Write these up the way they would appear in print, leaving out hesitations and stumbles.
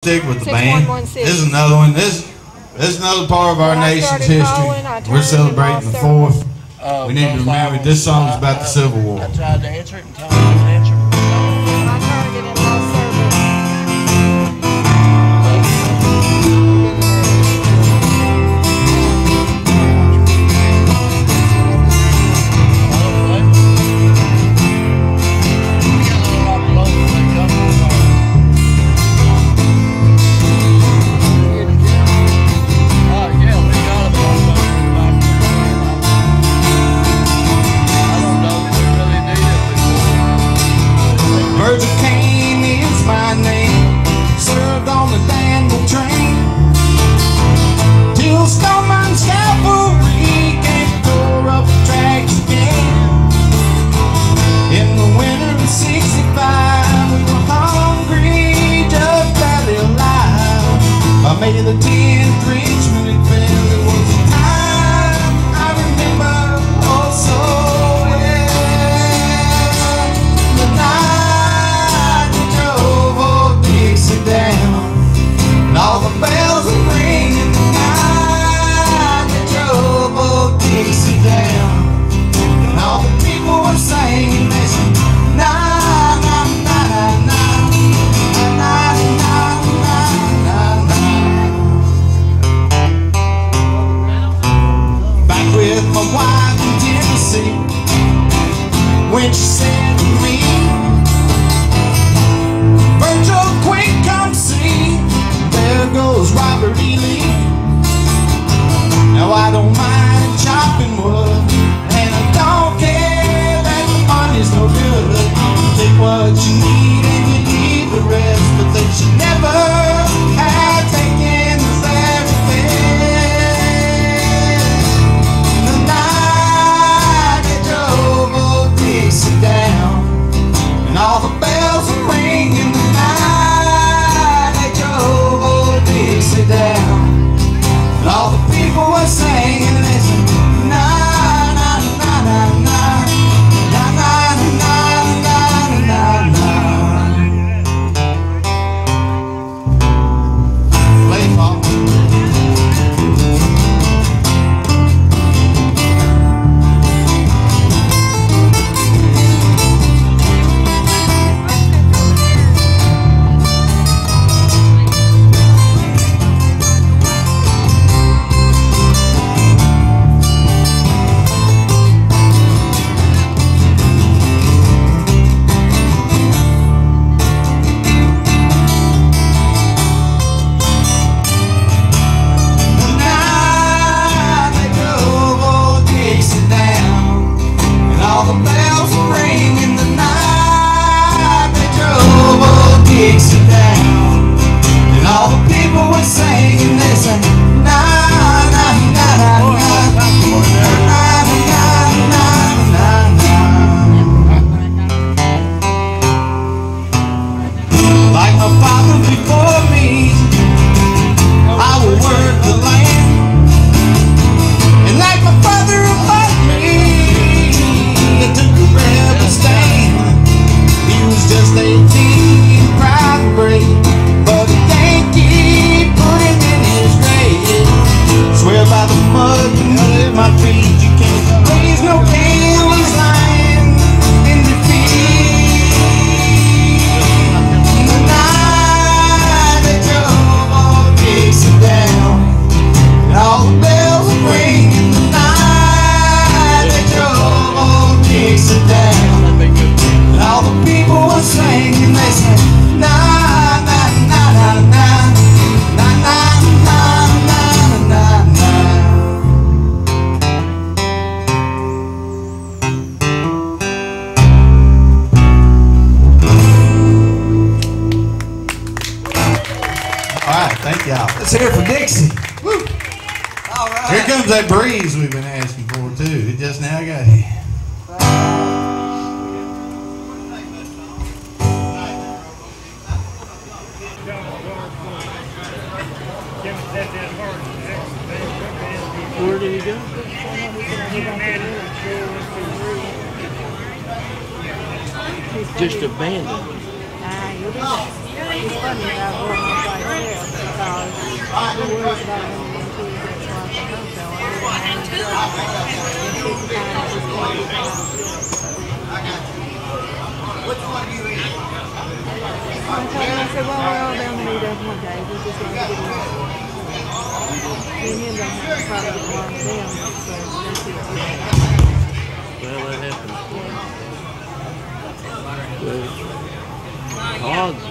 Stick with the band. 6116. This is another one. This is another part of our nation's history. We're celebrating the 4th. We need to remember this song is about the Civil War. I tried to answer it and Tom didn't answer it. I turned it in lost service. May the 10th Richmond it fell. It was a time I remember oh so well. The night we drove old Dixie down, and all the bells were ringing. The night we drove old Dixie down, and all the people were singing. They said, na na na na na. With my wife in Tennessee, when she said to me, Virgil, quick, come see, there goes Robert E. Lee. Now I don't mind chopping wood, and I don't care that the money's no good. Take what you need and you leave the rest, but they should never have taken the very best. Dixie down, and all the bells are ringing. The night they drove old Dixie down, and all the people were singing. They said, na na na na na na na na na na na. Play ball. Dixie down, and all the people were singing. They said, na na na na na na. Like my father before me, I will work the land, and like my father above me, he took a rebel stand. He was just 18, proud and brave, but a Yankee put him in his grave. Swear by the mud and my feet, you can't raise no Candy's lying in defeat. The night they drove old Dixie down, and all the bells were ringing. The night they drove old Dixie down, and all the people were singing. They said, na na na na na na na na na na. All right, thank y'all. Let's hear it for Dixie. Woo. All right. Here comes that breeze we've been asking for too. It just now got here. Where did he go? Just abandoned. He's funny about have one day. We just want to get along. Me and him don't have to try to get along with them, so that's it. Well, that happens. Odds,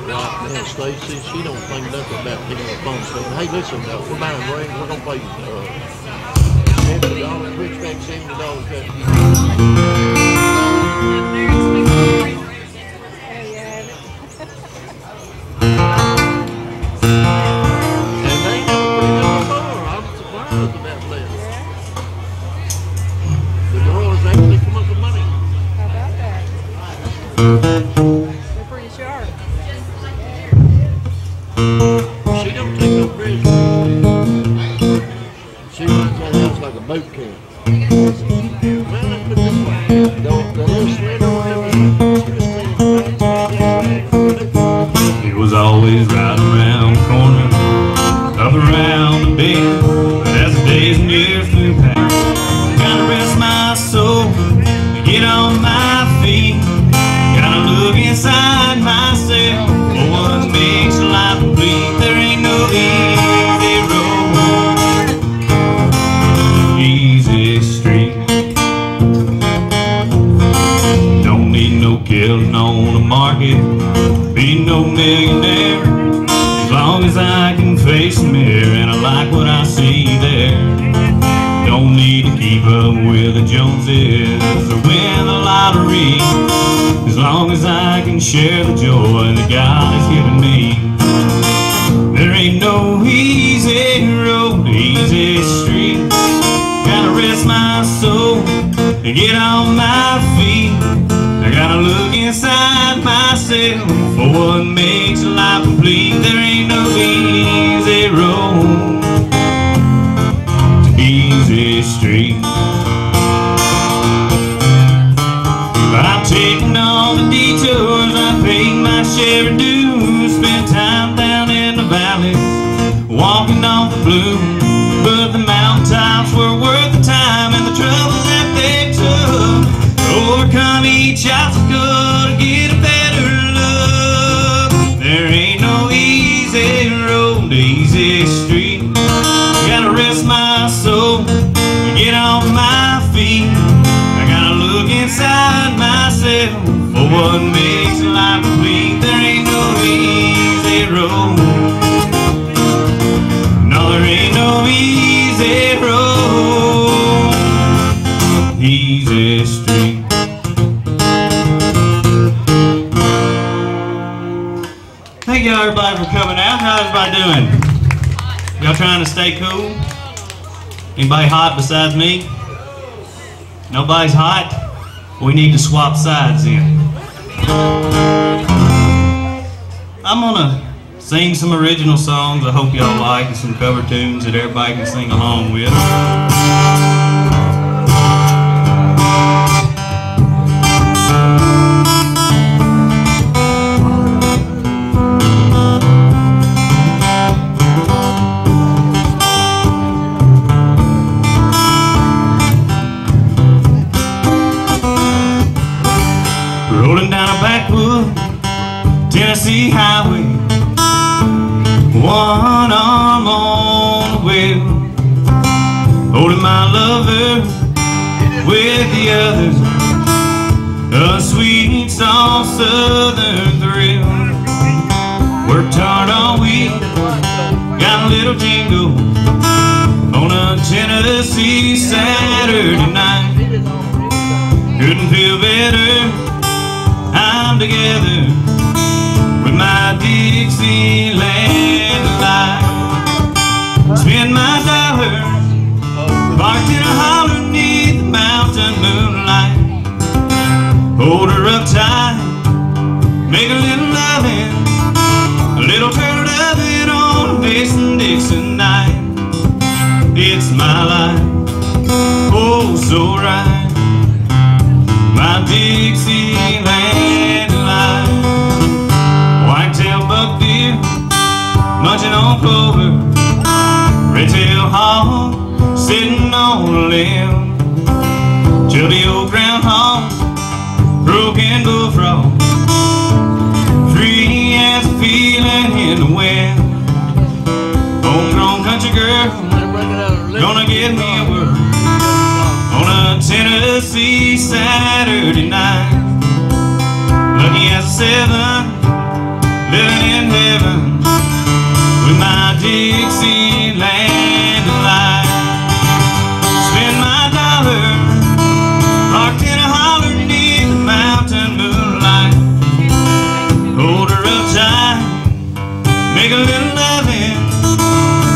right now, Stacy, she don't think nothing about picking the phone saying, hey, listen, we're buying rings, we're going to pay $70, we expect $70 cut. And they have a pretty good before. I'm surprised about that. The girls actually come up with money. How about that? They're pretty sharp. She don't take no risk. She runs that house like a boat camp. Well, let's put it this way. The little slender one, she was cleaning It was always right around the corner, up around the bend. But as the days and years flew past, gotta rest my soul, get on my feet. Gotta look inside myself for what makes life complete. There ain't no easy road, easy street. Don't need no killing on the market, be no millionaire, as long as I can face the mirror and I like what I see there. Don't need to keep up with the Joneses or win the lottery, as long as I can share the joy that God has given me. There ain't no easy road, easy street. Gotta rest my soul and get on my feet. I gotta look inside myself for what makes life complete. There ain't no easy road, easy street. But I'm taking all the detours, I paid my share of dues, spent time down in the valleys, walking on the blue. But the mountaintops were worth the time and the trouble that they took. Overcome each obstacle to get a better look. There ain't no easy road, easy street. Gotta rest my soul and get on my feet. I gotta look inside myself for what makes life complete. There ain't no easy road. No, there ain't no easy road, easy street. Thank y'all everybody for coming out. How's everybody doing? Y'all trying to stay cool? Anybody hot besides me? Nobody's hot? We need to swap sides then. I'm gonna sing some original songs I hope y'all like, and some cover tunes that everybody can sing along with. Rolling down a backwood Tennessee highway, one arm on the wheel, holding my lover with the others, a sweet, soft southern thrill. Worked hard all week, got a little jingle on a Tennessee Saturday night. Couldn't feel better, I'm together with my Dixieland light. Spend my dollars parked in a holler beneath the mountain moonlight. Hold her up tight, make a little loving, a little turtle doving on a Mason-Dixon night. It's my life, oh so right, my Dixieland life. Whitetail buck deer, munching on clover, red-tailed hog sitting on a limb, chubby old groundhog, broken bullfrog, free as a feeling in the wind. get me a word on a Tennessee Saturday night. Lucky as a 7, living in heaven with my Dixieland delight. Spend my dollar parked in a holler beneath the mountain moonlight. Hold her up tight, make a little loving,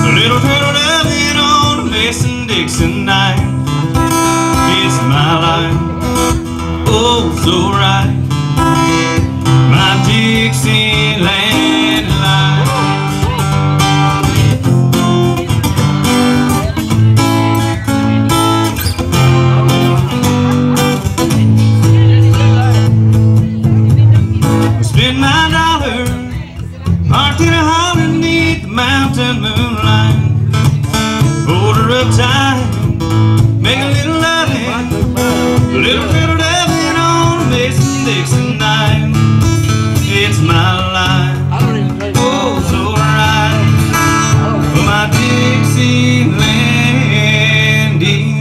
a little turtle loving on a Mason-Dixon night. It's my life, oh so right, my Dixieland life. Spend my dollar parked in a holler beneath the mountain moonlight. Hold her up tight, make a little loving, a little turtle loving on a Mason-Dixon night. It's my life, oh so right, for my Dixieland delight.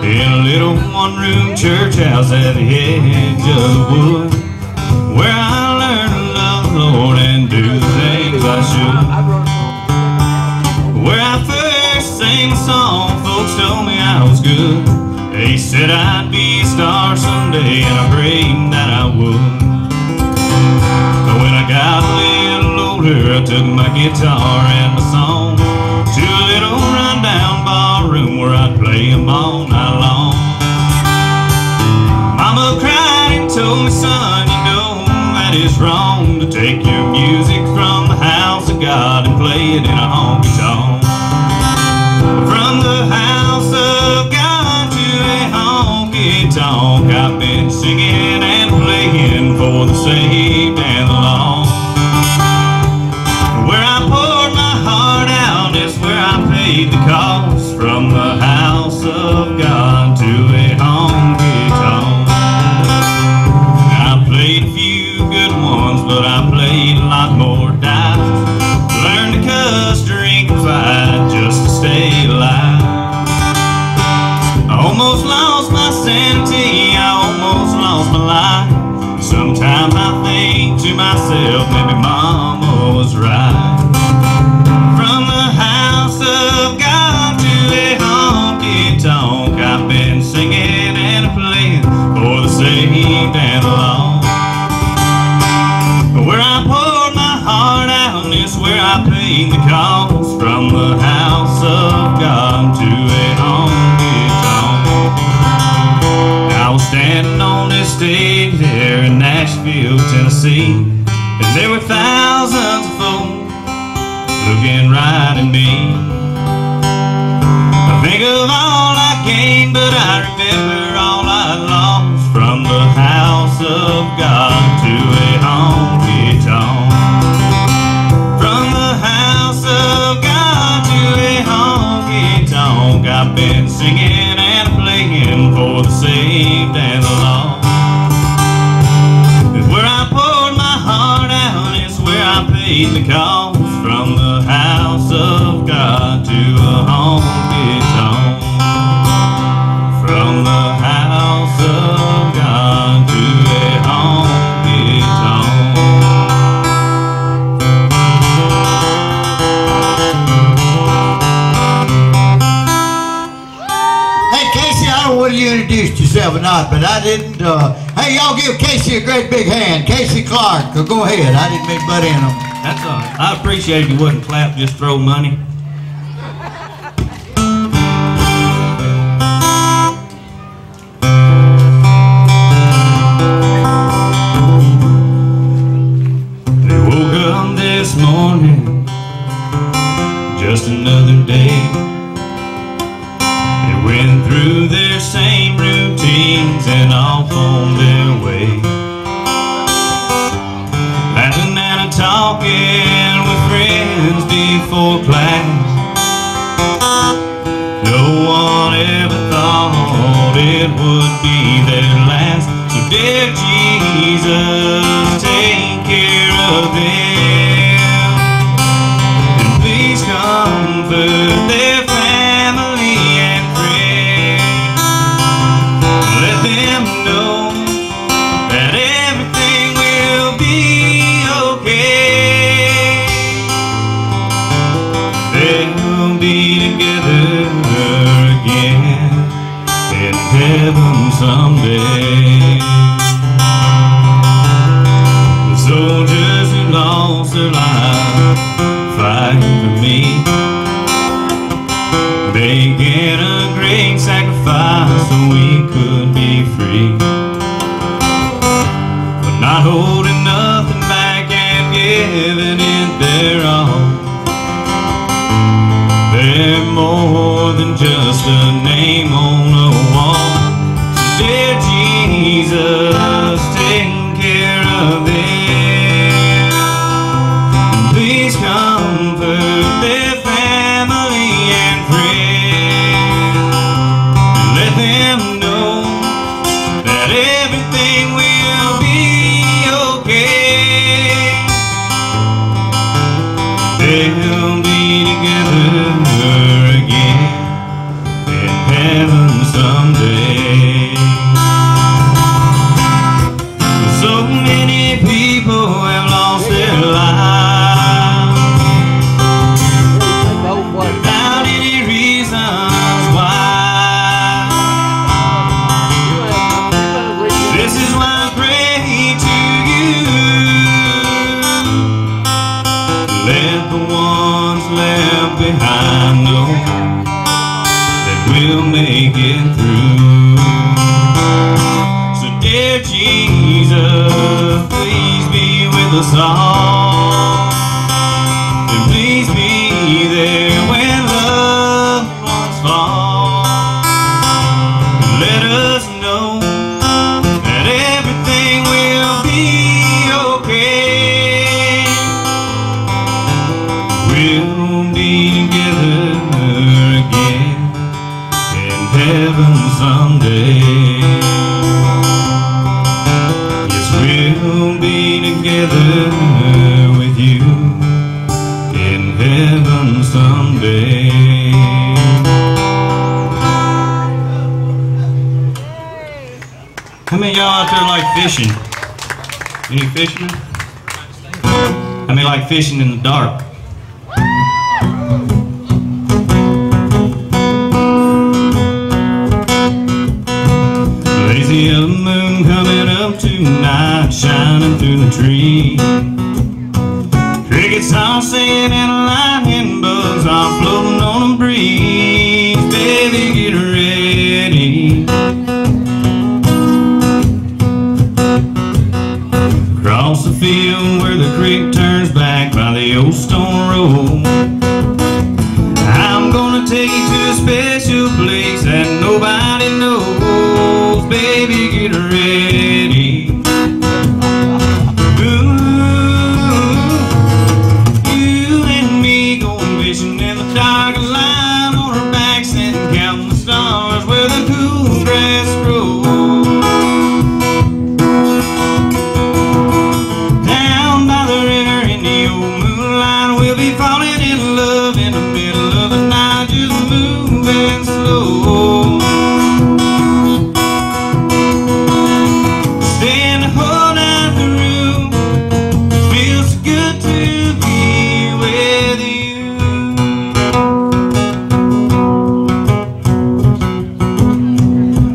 In a little one-room church house at the edge of the wood, where I learned to love the Lord and do the things I should. Where I first sang a song, folks told me I was good. They said I'd be a star someday, and I prayed that I would. But when I got a little older, I took my guitar and my song to a little rundown ballroom where I'd play them all night long. Mama cried and told me, son, you know that it's wrong to take your music from the house of God and play it in a honky-tonk. From the house of God to a honky-tonk, I've been singing and playing for the saved and the lost. Where I poured my heart out is where I paid the cost. From the house of God to a honky-tonk. I played a few good ones, but I played a lot more dives. Learned to cuss, drink, and fight just to stay alive. I almost lost my sanity, I almost lost my life. Sometimes I think to myself, maybe Mama was right. From the house of God to a honky-tonk, I've been singing and playing for the saved and the lost. Where I poured my heart out is where I paid the cost. From the house of God to a honky-tonk. I was standing on this stage there in Nashville, Tennessee, and there were thousands of folks looking right at me. I think of all I gained, but I remember all I lost. From the house of God to a honky-tonk. From the house of God to a honky-tonk, I've been singing and playing for the saved and the lost. It's where I poured my heart out, it's where I paid the cost. From the house of God to a honky-tonk. From the house of God to a honky-tonk. Hey Casey, I don't know whether you introduced yourself or not, but I didn't. Hey, y'all give Casey a great big hand. Casey Clark, go ahead. I didn't mean to butt in on him. That's all right. I appreciate if you wouldn't clap, just throw money. They woke up this morning, just another day. They went through their same routines and off on their way. Laughing and talking with friends before class. No one ever thought it would be their last. So dear Jesus, take care of them, and please comfort their family and friends. Let them know that everything will be okay. They'll be together again in heaven someday. The soldiers who lost their lives fighting for me, making a great sacrifice so we could be free, but not holding nothing back and giving it their all. They're more than just a name on a wall. So dear Jesus, take care of them, and please comfort their family and friends, and let them know that everything will be okay. They'll be together again in heaven someday. So many people have lost their lives without any reasons why. This is why I pray to you. Let the ones left behind know that we'll make it through. So dear Jesus, please be with us all, and please be there when loved ones fall, and let us know that everything will be okay. We'll be together again in heaven someday. Yes, we'll be together with you in heaven someday. How many of y'all out there like fishing? Any fishermen? How many like fishing in the dark? Lazy of the moon coming up tonight, shining through the trees. Crickets all singing and lightning bugs all floating on the breeze. Baby, get ready. Across the field where the creek turns back by the old stone road, I'm gonna take you to a special place that nobody knows. Baby, get ready. Ooh, you and me going fishing in the dark, lying on our backs and counting the stars where the cool grass grows. Down by the river in the old moonlight, we'll be falling in love in the middle of the night, just moving slow. Staying the whole night through, feels so good to be with you.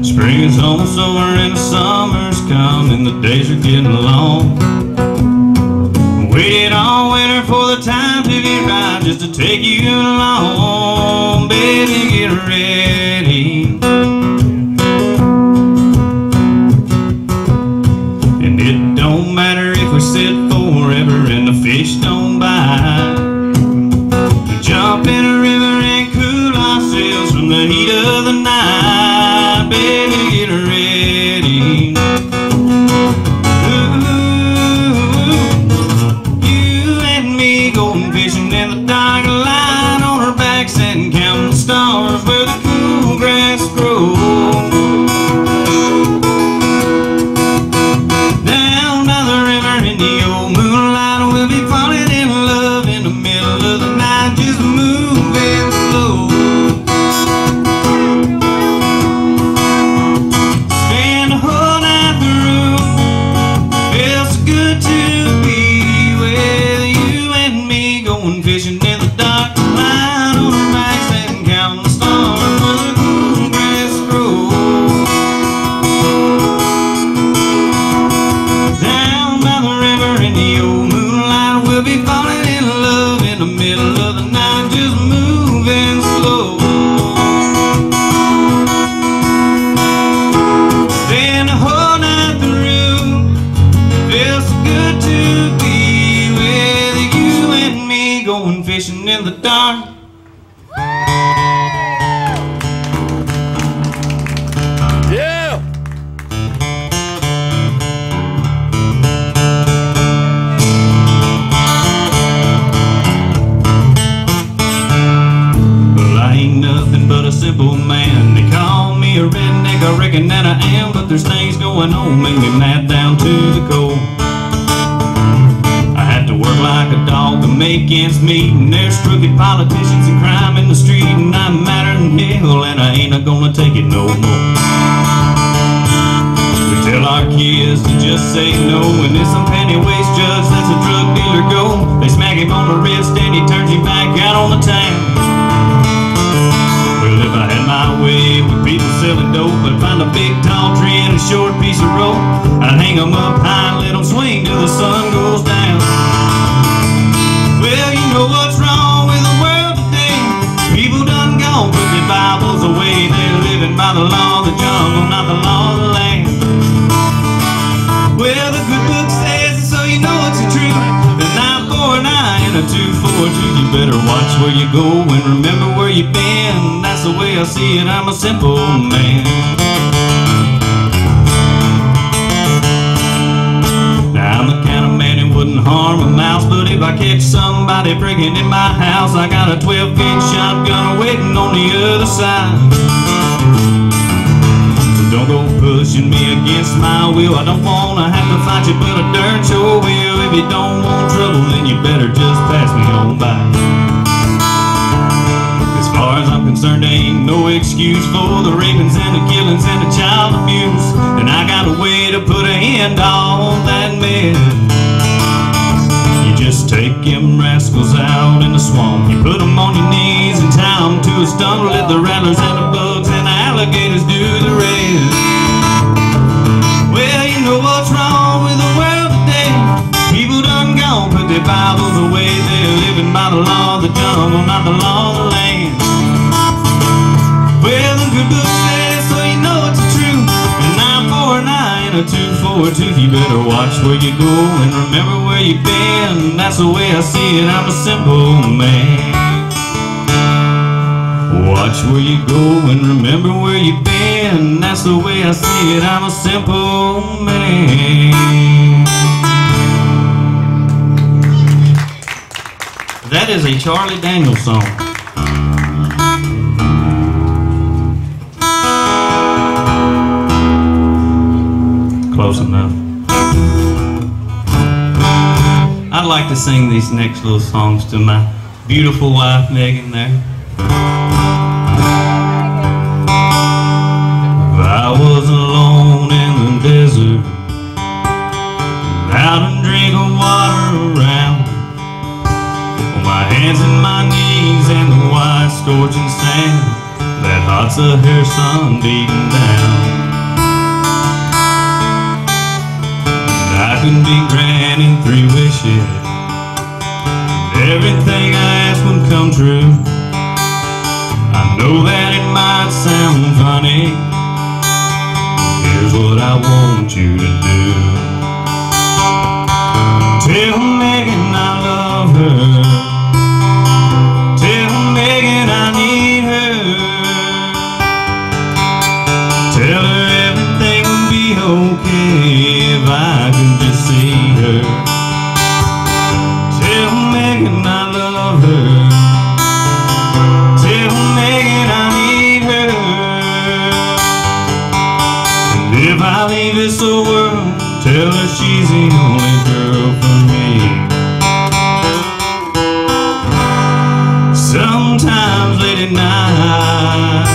Spring is almost over and the summer's come and the days are getting long. Waited all winter for the time to get right, just to take you along. Baby, get ready. And it don't matter if we sit forever and the fish don't bite. We jump in a river and cool ourselves from the heat of the night. Baby, get ready. Ooh, you and me going fishing in the dark, lying on our backs and counting the stars where the cool grass grows. simple man. They call me a redneck, I reckon that I am, but there's things going on make me mad down to the core. I had to work like a dog to make ends meet, and there's crooked politicians and crime in the street, and I'm madder than hell, and I ain't gonna take it no more. We tell our kids to just say no, and if some penny-waist judge lets a drug dealer go, they smack him on the wrist and he turns him back out on the town. Well, if I had my way with people selling dope, I'd find a big tall tree and a short piece of rope. I'd hang them up high and let them swing till the sun goes down. Well, you know what's wrong with the world today. People done gone, put their Bibles away. They're living by the law of the jungle, not the law of the land. Well, the good book says it, so you know it's the truth. The 949 and a 242. You better watch where you go and remember where you've been. That's the way I see it, I'm a simple man. Now I'm the kind of man who wouldn't harm a mouse, but if I catch somebody breaking in my house, I got a 12-gauge shotgun waiting on the other side. Don't go pushing me against my will. I don't wanna have to fight you, but I darn sure will. If you don't want trouble, then you better just pass me on by. As far as I'm concerned, there ain't no excuse for the rapings and the killings and the child abuse, and I got a way to put an end to all that mess. You just take them rascals out in the swamp, you put them on your knees and tie them to a stump. Let the rattlers and the bugs and the alligators do the rest. Well, you know what's wrong with the world today. People done gone, put their Bibles away. They're living by the law of the jungle, not the law of the land. Well, the good book says, so you know it's the truth. And 949 and a 242. You better watch where you go and remember where you've been. That's the way I see it, I'm a simple man. Watch where you go and remember where you've been. That's the way I see it, I'm a simple man. That is a Charlie Daniels song. Close enough. I'd like to sing these next little songs to my beautiful wife, Megan, there. I was alone in the desert, without a drink of water around, on my hands and my knees in the white scorching sand, that hot Sahara sun beating down. And I could be granting 3 wishes, and everything I asked would come true. I know that it might sound funny, here's what I want you to do. Tell Megan I love her. Tell Megan I need her. Tell her everything will be okay if I can just see her. Tell Megan I love her. Tell Megan I need her. If I leave this world, tell her she's the only girl for me. Sometimes late at night,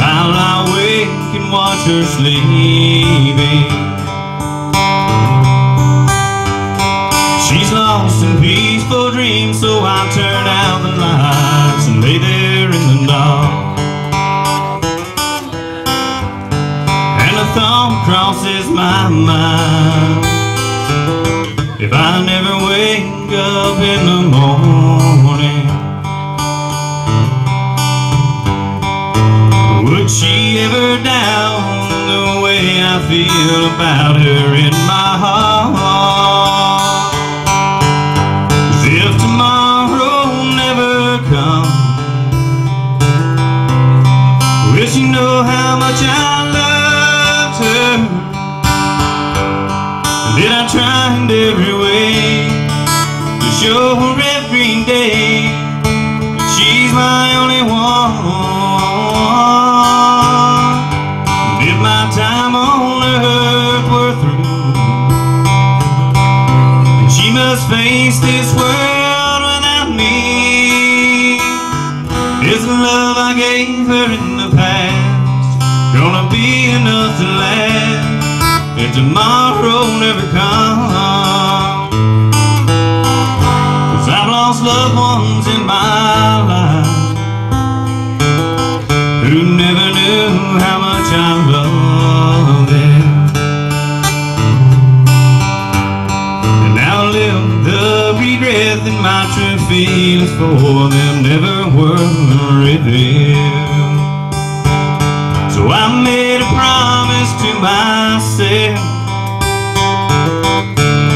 I'll lie awake and watch her sleeping. She's lost in peaceful dreams, so I turn out the lights and lay there in the dark. Thought crosses my mind, if I never wake up in the morning, would she ever doubt the way I feel about her in my heart? 'Cause if tomorrow never comes, will she know how much I loved her? Did I try in every way to show her every day that she's my only one? gave her in the past gonna be enough to last if tomorrow never comes. 'Cause I've lost loved ones in my life who never knew how much I loved them. And now I live the regret that my true feelings for them never were revealed. So I made a promise to myself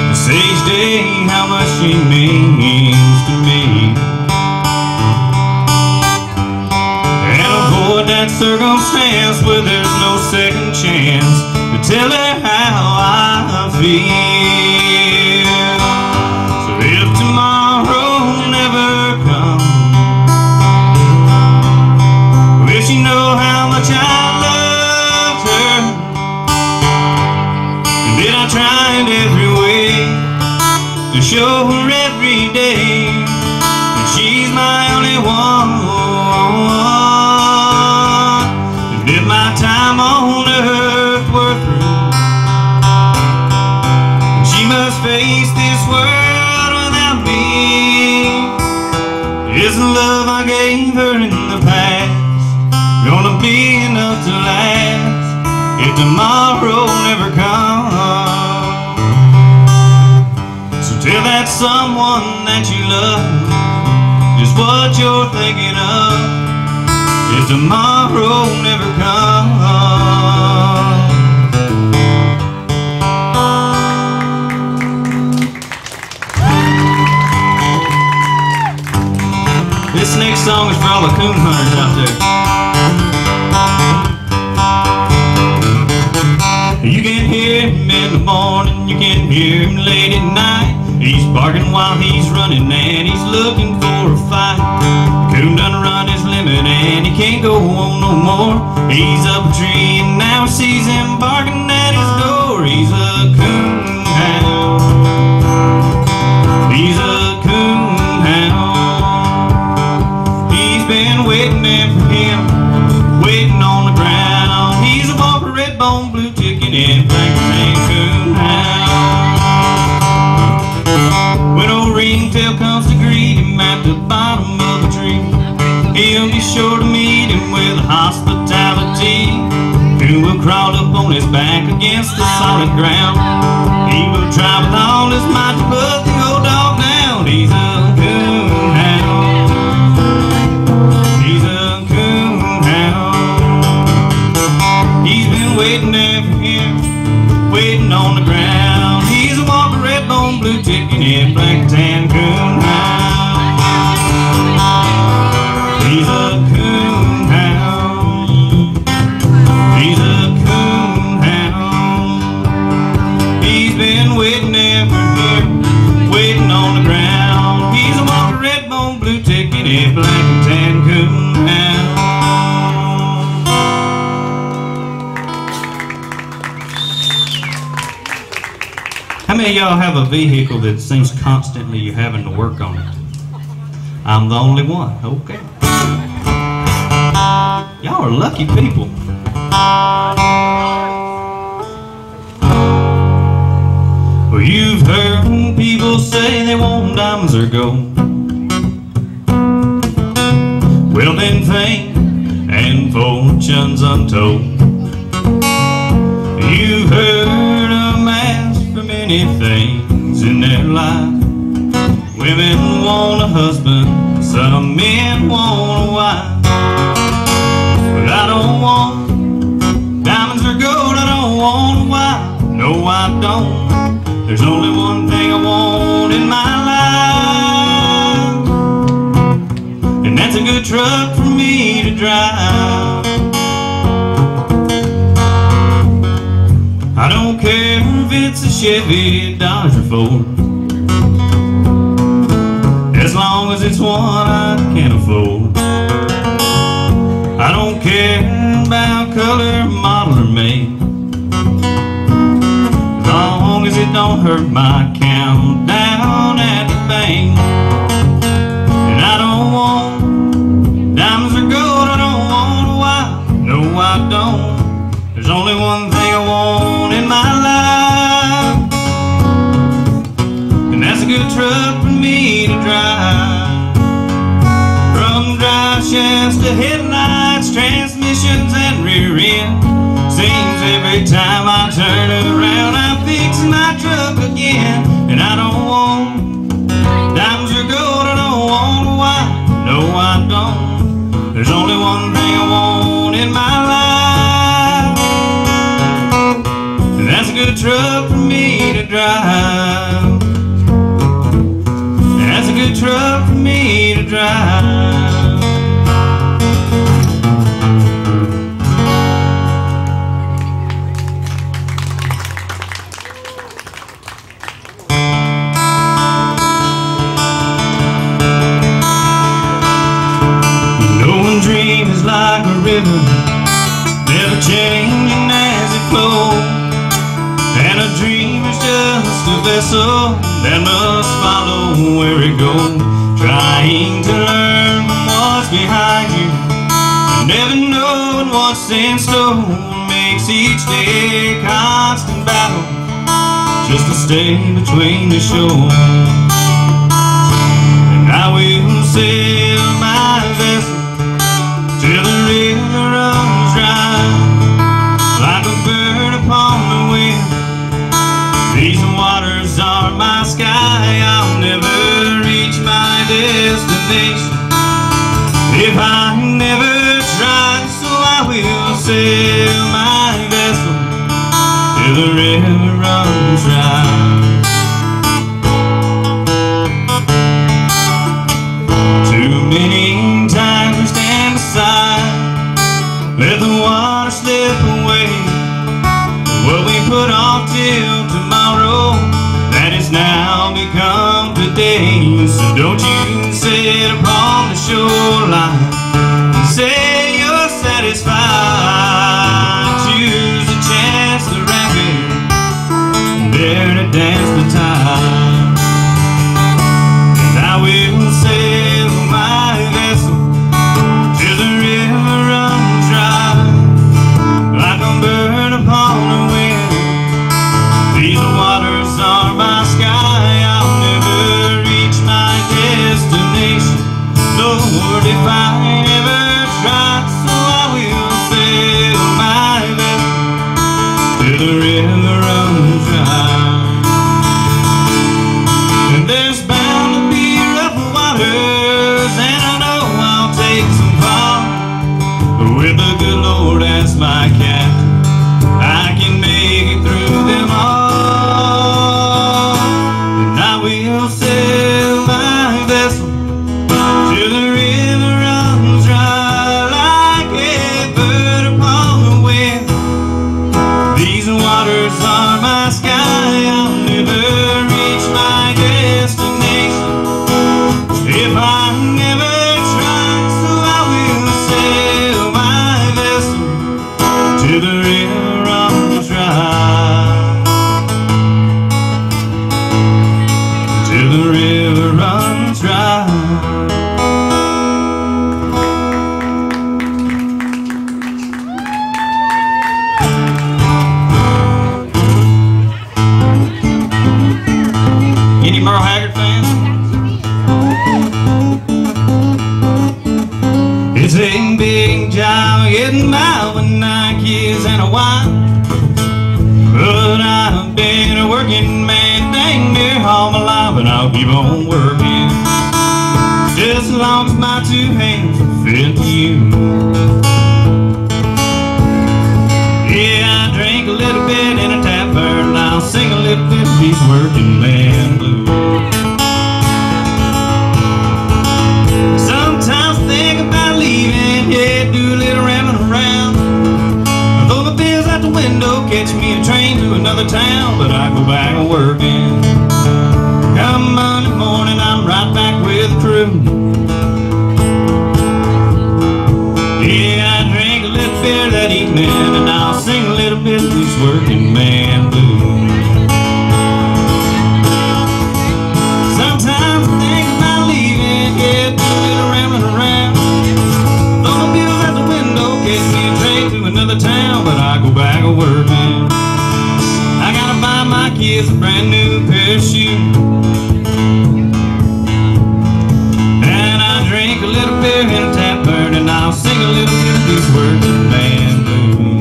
to say each day how much she means to me, and avoid that circumstance where there's no second chance to tell her how I feel. So if tomorrow never comes, will she know how much I loved her? And did I try in every way to show her every day that she's my only one? And if my time on earth were through, and she must face this world without me, is the love I gave her in the past gonna be enough to last if tomorrow never comes? So tell that someone that you love just what you're thinking of if tomorrow never comes. This next song is for all the coon hunters out there. You can hear him in the morning, you can hear him late at night. He's barking while he's running and he's looking for a fight. The coon done run his limit and he can't go on no more. He's up a tree and now he sees him barking at his door. He's a coon hound. He's a coon hound. He's been waiting there for him, waiting on the ground. He's a Walker, red bone, blue chicken, and black coon hound. When old Ringtail comes to greet him at the bottom of the tree, he'll be sure to meet him with hospitality. Who will crawl up on his back against the solid ground. He will try with all his might to put the old dog down. He's a coon hound. He's a coon hound. He's been waiting there for him, waiting on the ground. He's a Walker, red bone, blue chicken, and black tan coon hound. He's a coon hound. He's a coon hound. He's been waiting there for him, waiting on the ground. He's a Walker, red bone, blue chicken, and black and tan coon hound. How many of y'all have a vehicle that seems constantly you're having to work on it? I'm the only one. Okay. Y'all are lucky people. Well, you've heard people say they want diamonds or gold. Well, then fame and fortunes untold. You've heard of mass for many things in their life. Women want a husband, some men want a wife. But I don't want diamonds or gold, I don't want a wife. No, I don't. There's only one thing I want in my life, and that's a good truck for me to drive. I don't care if it's a Chevy, Dodge, or Ford, as long as it's one I can afford. I don't care about color, model, or make, as long as it don't hurt my count down at the bank. And I don't want diamonds or gold, I don't want There's only one thing I want in my life, and that's a good truck for me to drive. From drive shafts to headlights, transmissions and rear end. Seems every time I turn around I fix my truck again. And I don't want diamonds or gold, I don't want a wife, no I don't. There's only one thing I want in my life, and that's a good truck for me to drive. That's a good truck for me to drive. Dream is like a river, never changing as it flows. And a dream is just a vessel that must follow where it goes. Trying to learn from what's behind you, never knowing what's in store, makes each day a constant battle just to stay between the shore. And I will sail my vessel till the river runs dry, like a bird upon the wind. These waters are my sky, I'll never reach my destination if I never try. So I will sail my vessel till the river runs dry. Too many times we stand aside, let the water slip away. What we put off till tomorrow, that has now become today. So don't you sit upon the shoreline and say you're satisfied. Choose a chance to rapid and dare to dance the tide. And I will sail my vessel till the river runs dry, like a bird upon the wind. These waters are my sky, I'll never reach my destination, Lord, if I never try. So I will sail my vessel till the river runs dry. And there's bound to be rough waters, and I know I'll take some fall, but with the good Lord as my captain, I can make it through them all. And I will sail my vessel till the river runs dry, like a bird upon the wind. These waters are my sky, I'll never reach my destination if I never try. So I will sail my vessel till the river runs dry, till the river runs dry. Any Merle Haggard fans? It's a big job getting by with 9 kids and a wife, but I've been a working man dang near all my life, and I'll keep on working just as long as my 2 hands will fit you. Yeah, I drink a little bit in a tavern, I'll sing a little bit of these working man blues. Sometimes think about leaving, yeah, do a little rambling around, throw my bills out the window, catch me a train to another town, but I go back to working. Come Monday morning, I'm right back with the crew. Yeah, I drink a little beer that evening, and I'll sing a little bit of these working man blues. Sometimes I think about leaving, yeah, do a little rambling around, throw my bills out the window, catch me a train to another town, but I I go back to working. I gotta buy my kids a brand new pair of shoes, and I drink a little beer in a tavern, and I'll sing a little bit of these working man blues.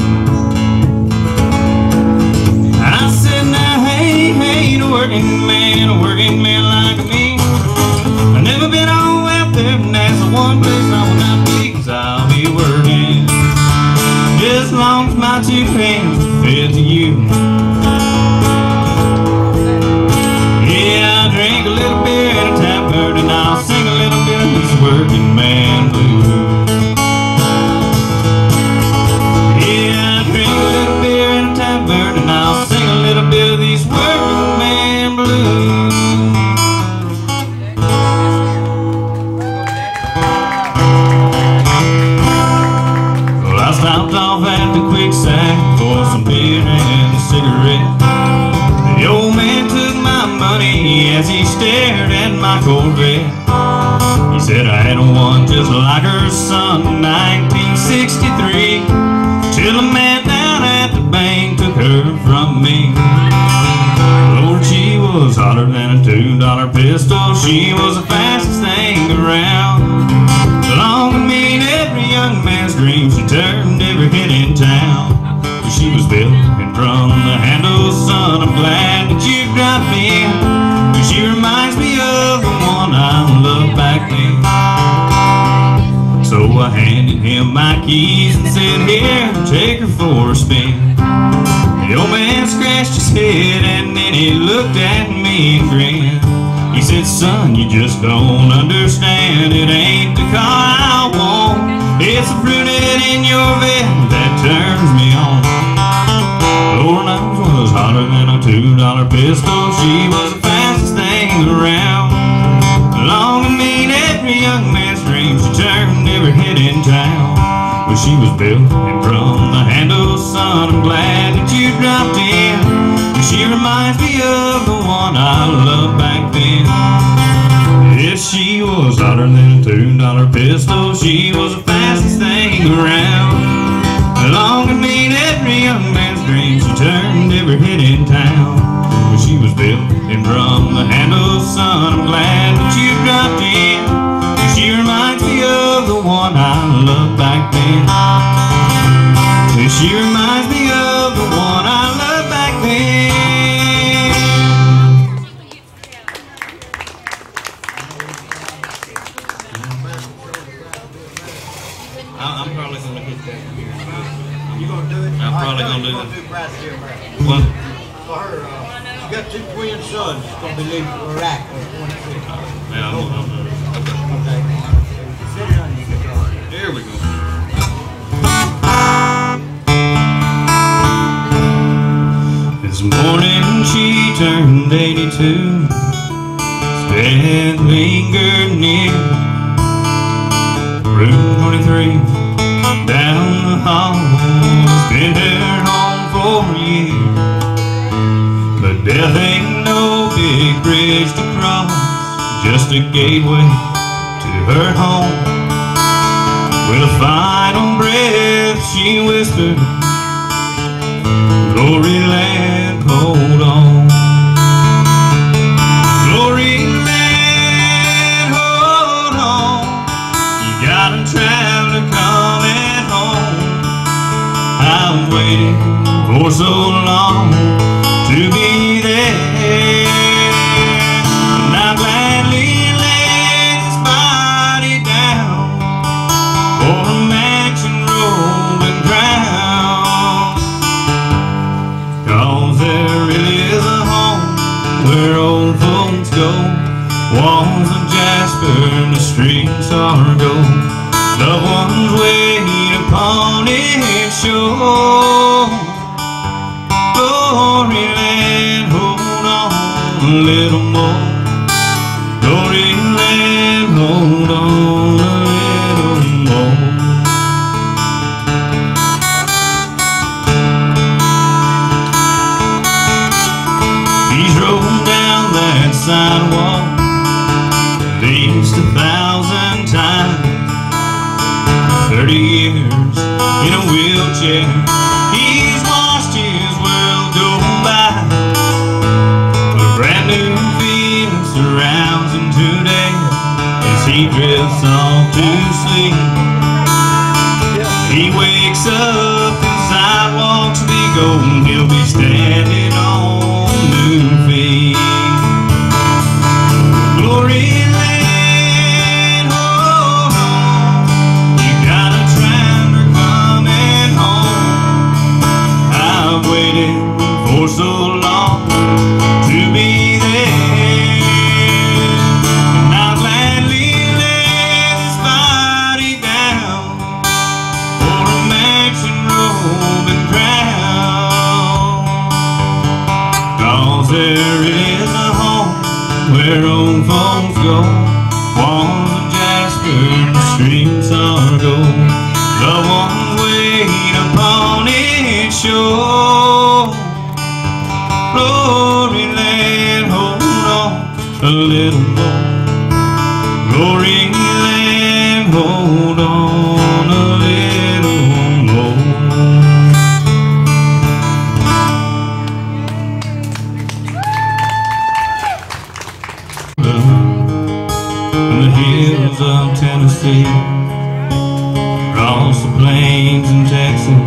I said, now hey, hey, a working man like me. I've never been on welfare, and that's the one place I will not be, 'cause I'll be working just as long as my two hands are fed to you. Yeah, I drink a little beer in a tavern, and I'll sing a little bit of this working man blues. Yeah, I drink a little beer in a tavern, and I'll sing a little bit of these working man blues. Well, I stopped off at the Quick Sack for some beer and a cigarette. The old man took my money as he stared at my Corvette. He said I had one just like her son in 1963, till the man down at the bank took her from me. Lord, she was hotter than a $2 pistol. She was the fastest thing around. Long to meet every young man's dream, she turned every head in town. She was built and from the handle, son, I'm glad that you dropped in. She reminds me of the one I loved back then. So I handed him my keys and said, here, take her for a spin. The old man scratched his head and then he looked at me and grinned. He said, son, you just don't understand. It ain't the car I want, it's the fruited in your vet that turns me on. Lord knows was hotter than a $2 pistol. She was the fastest thing around. Long to meet every young man's dream, she turned every head in town. Well, she was built and from the handle, son, I'm glad that you dropped in. She reminds me of the one I loved back then. If she was hotter than a $2 pistol, she was the fastest thing around. Long to meet every young man's dream, she turned every head in town. Well, she was built and from the handle, son, I'm glad that you dropped in. She reminds me of the one I loved back then. She reminds me of the one I loved back then. I'm probably going to hit that here. You gonna do it? I'm probably gonna do that. that. What? What? For her, you got two twin sons. It's gonna be leaving for Iraq on 26. Yeah, I'm Okay. Sit down. Here we go. This morning she turned 82. Death lingered near. Room 23, down the hall. Been there home for years. But death ain't no big bridge to cross, just a gateway to her home. With a final breath she whispered, glory land, hold on. Glory land, hold on. You got a traveler coming home. I'm waiting for so long to be there. And I gladly lay his body down for a mansion, robe, and crown. 'Cause there really is a home where old folks go. Walls of jasper and the streets are gold. Loved ones wait upon its shore. Glory land, hold on a little more. Glory land, hold on a little more. He's rolled down that sidewalk at least 1,000 times. 30 years in a wheelchair, he's he drifts off to sleep. He wakes up and sidewalks be golden. He'll be standing on new feet. Glory land, hold on. You got a traveler coming home. I've waited for so long to be there, and I'll gladly lay this body down for a mansion, robe, and crown. 'Cause there is a home where old folks go, walls of jasper and streets are gold. Loved ones wait upon its shore. Glory land, hold on a little more. Glory land, hold on a little more. From the hills of Tennessee, across the plains in Texas,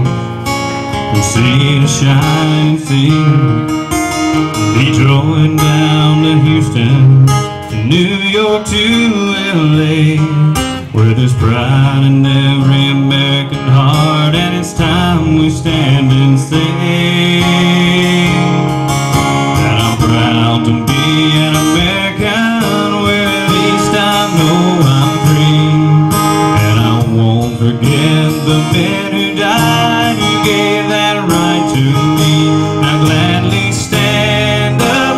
from sea to shining sea, Detroit down to Houston, to New York to LA, where there's pride in every American heart, and it's time we stand and say that I'm proud to be an American, where at least I know I'm free. And I won't forget the men who died, who gave that right to me. I'll gladly stand up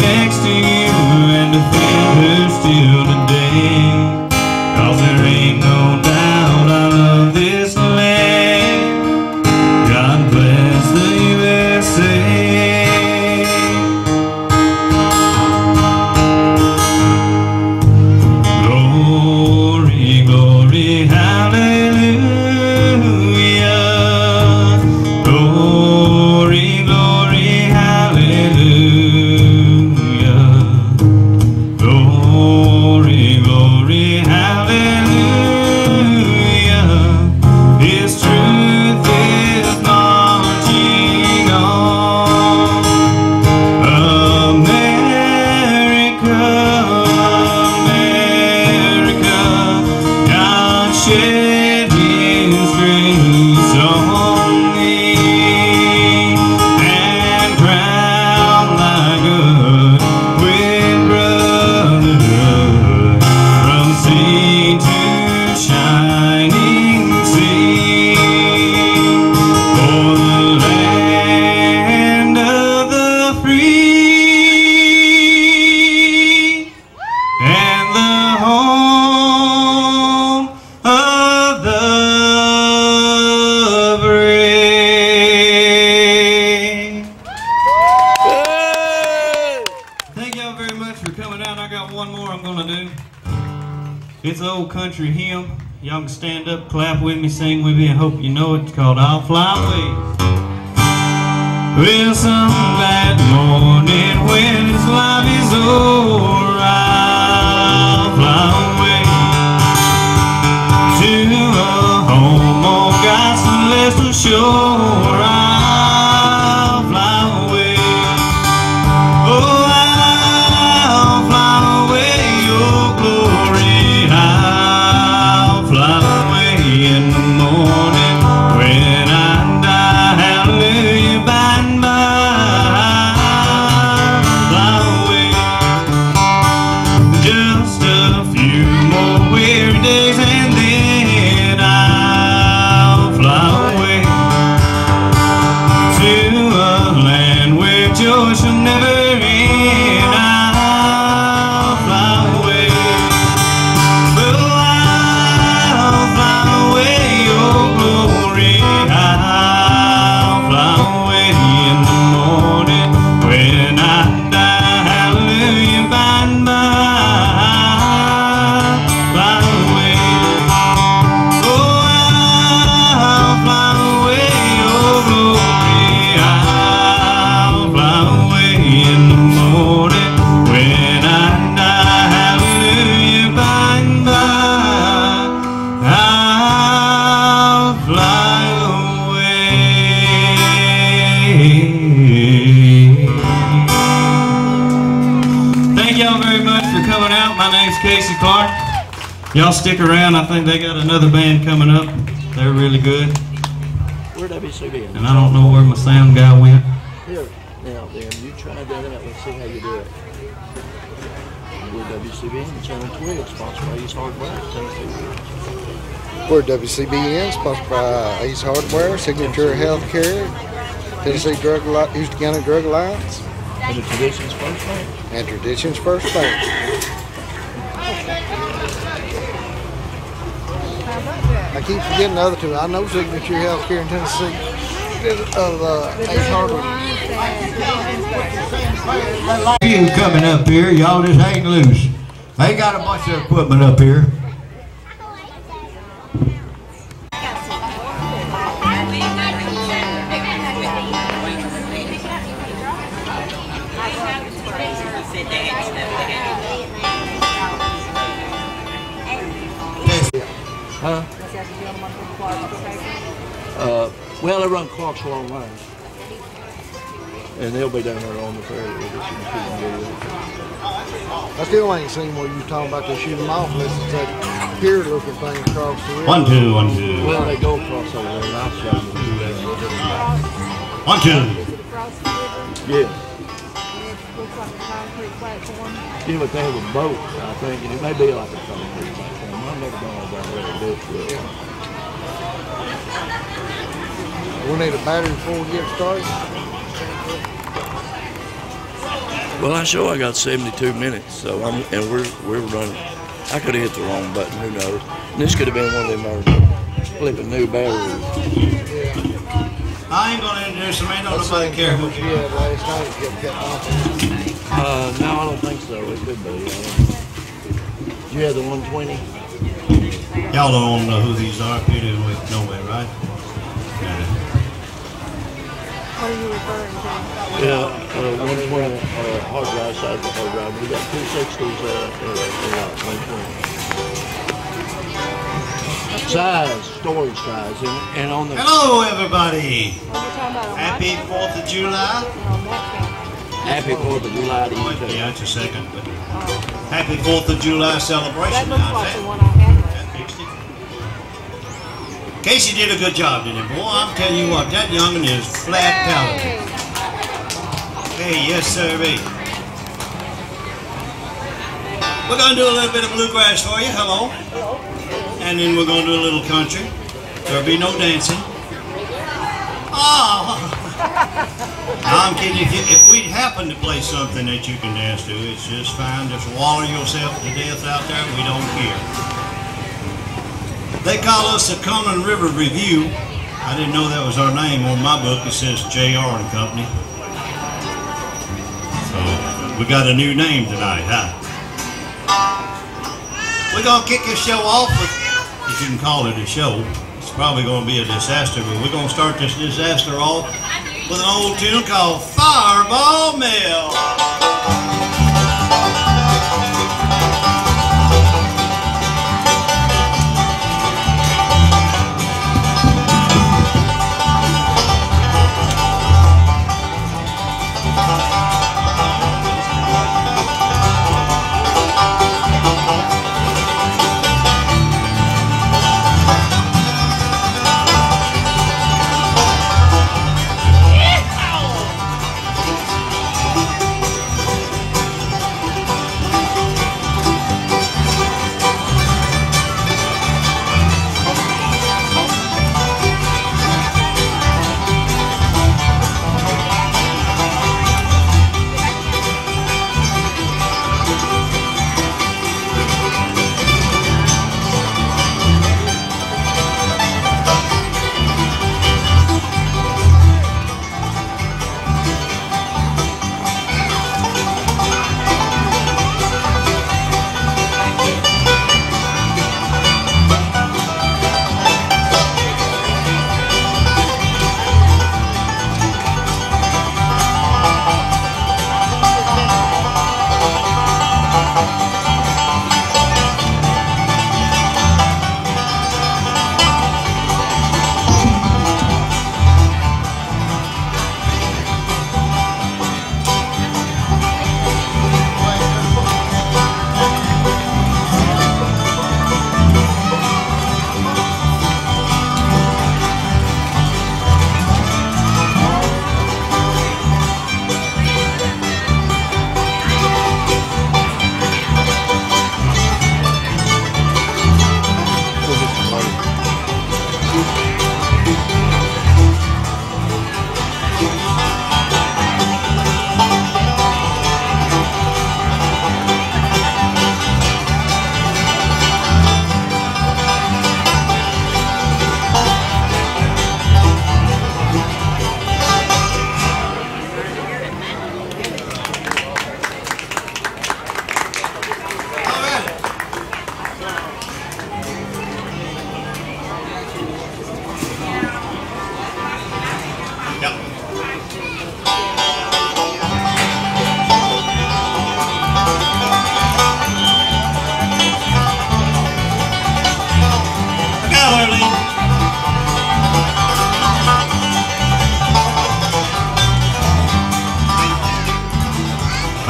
next to you and defend her still today. 'Cause there ain't no doubt I love this land. God bless the USA. Glory, glory, hallelujah. Glory, glory, hallelujah. Glory, glory, hallelujah. His truth is marching on. America, America, God shed His grace on thee, and crown thy good with brotherhood, from sea to shining sea, for the land of the free and the home of the brave. Thank y'all very much for coming out. I got one more I'm gonna do. It's an old country hymn. Y'all can stand up, clap with me, sing with me. I hope you know it. It's called I'll Fly Away. Well, some glad morning when this life is over, I'll fly away to a home on God's celestial shore. I'll fly away. Oh, I'll fly away, your glory. I'll fly away in the morning when I die. Hallelujah, by and by. Fly away. Just a few more weary days and then I'll fly away. Casey Clark. Y'all stick around. I think they got another band coming up. They're really good. Where'd WCB? And I don't know where my sound guy went. Here, now then, you try that out. Let's see how you do it. We're WCB and Channel 12, sponsored by Ace Hardware, Tennessee. We're WCBN, sponsored by Ace Hardware, Signature Healthcare, Tennessee Houston County Drug Alliance, And the Traditions First Bank. and Traditions First Bank. I keep forgetting the other two. I know Signature Healthcare in Tennessee Ace Hardware. You coming up here, y'all just hang loose. They got a bunch of equipment up here. Huh? Well, they run Clark's Long Line. And they'll be down there on the ferry with us and shooting video. I still ain't seen where you talking about they shoot them off unless it's that pier looking thing across the river. 1, 2, 1, 2. Well, they go across over there and I'll show you. 1, 2. Yeah. Looks like a concrete platform. Yeah, but they have a boat, I think, and it may be like a concrete platform. I've never gone over there to do it. We need a battery before we get started. Well, I got 72 minutes, so we're running. I could have hit the wrong button, who knows? And this could have been one of them flipping new batteries. I ain't gonna introduce them, ain't nobody care who you are. Last night it got cut off. No, I don't think so. It could be. You have the 120? Y'all don't know who these are. You do know it, right? Yeah. What are you referring to? Yeah, 120 hard drive, size of the hard drive. We got 260s in size, storage size, and on the. Hello, everybody. What are you talking about? Happy 4th of July. On that camera. Happy 4th of July to you too. Yeah, just a second. But happy 4th of July celebration. That looks like the one I had. Casey did a good job, didn't he? Boy, I'm telling you what, that young'un is flat talented. Hey, yes, sir. We're going to do a little bit of bluegrass for you. Hello. And then we're going to do a little country. There'll be no dancing. Oh! No, I'm kidding. If we happen to play something that you can dance to, it's just fine. Just waller yourself to death out there. We don't care. They call us the Cumberland River Review. I didn't know that was our name. On my book it says J.R. and Company. So we got a new name tonight, huh? We're going to kick this show off with, if you can call it a show. It's probably going to be a disaster, but we're going to start this disaster off with an old tune called Fireball Mill.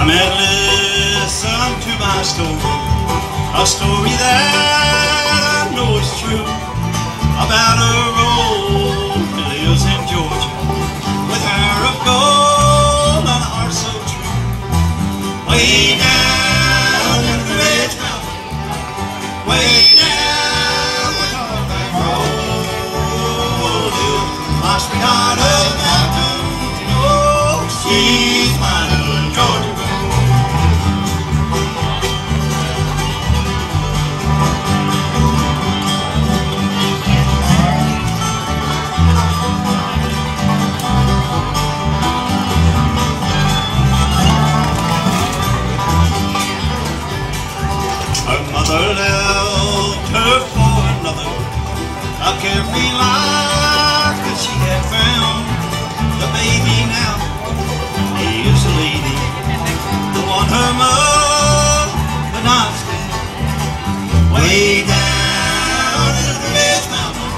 Come and listen to my story, a story that I know is true, about a road that lives in Georgia, with hair of gold and a heart so true. Way down in the red mountain, way down the Cumberland road, lives my sweetheart of the mountain. Oh, she's my little Georgia girl. Her mother left her for another, a carefree life that she had found. The baby now is a lady, the one her mother could not stand. Way down in the red mountain,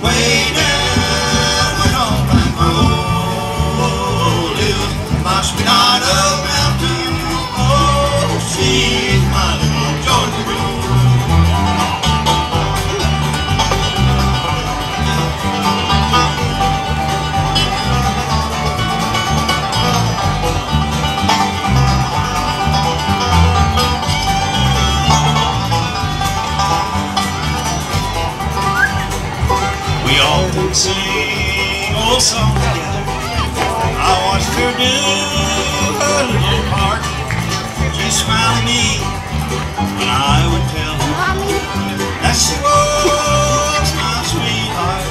way down the Cumberland road, lives my sweetheart of the mountain. Oh, she's my little Georgia girl. We often sing old song together. I watched her do her little part. She smiled at me when I would tell her that she was my sweetheart.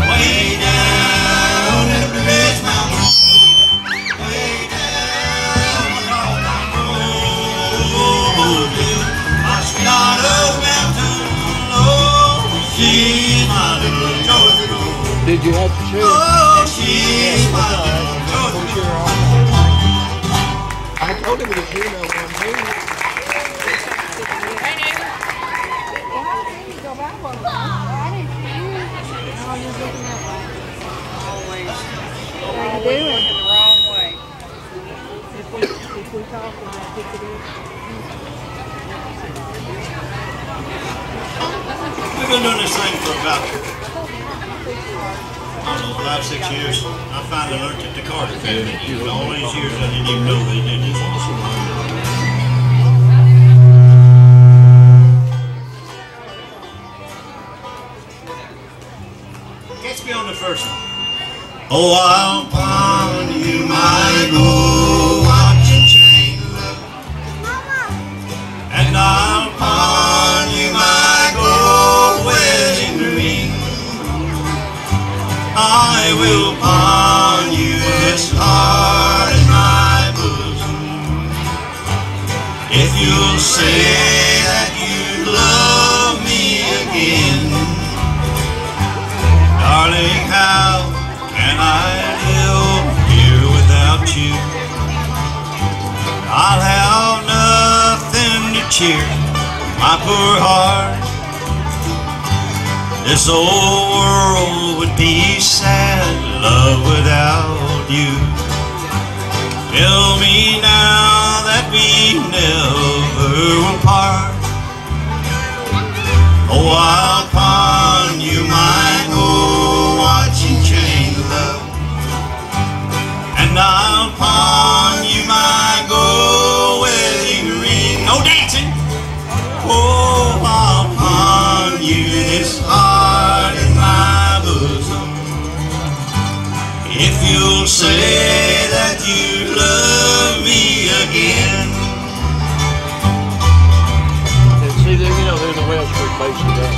Way down in the red mountain, way down the Cumberland road, lives my sweetheart of the mountain. Oh, she's my little Georgia girl. Did you have to share? Oh, she's my little Georgia girl. I told him it was you know one too. How you doing? The wrong way. If we talk, we'll pick it up. We've been doing this thing for about, I don't know, 5, 6 years. I finally learned it the Carter family. All these years I didn't even know they did this. Catch me on the first one. Oh, I'll pawn you my gold watch and chain, and I'll pawn you my gold wedding ring. I will pawn you this heart in my bosom, if you'll say that you love me again. Darling, how can I live here without you? I'll have nothing to cheer my poor heart. This old world would be sad, love, without you. Tell me now that we never will part. Oh, I'll pawn you my gold watch and chain, love, and I'll pawn you my gold wedding ring. No dancing! Oh, I'll pawn you this heart in my bosom, if you'll say that you love me again. And see, there, you know, there's a Welsh Creek base of that.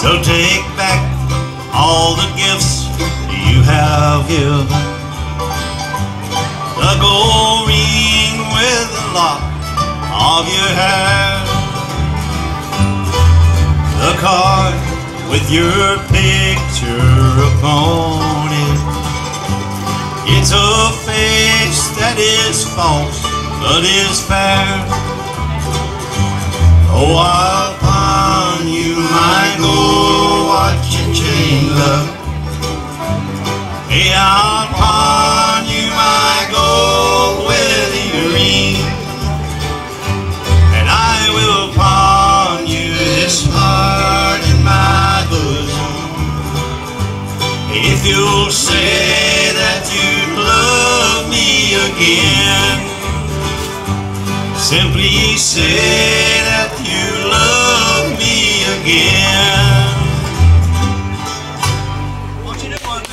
So take back all the gifts you have given, the gold ring with the lock of your hair, a card with your picture upon it. It's a face that is false but is fair. Oh, I'll pawn you my gold watch and chain, love. Hey, I'll pawn you my gold wedding ring, and I will pawn you this heart in my bosom, if you'll say that you love me again. Simply say that you love me again. What you doing?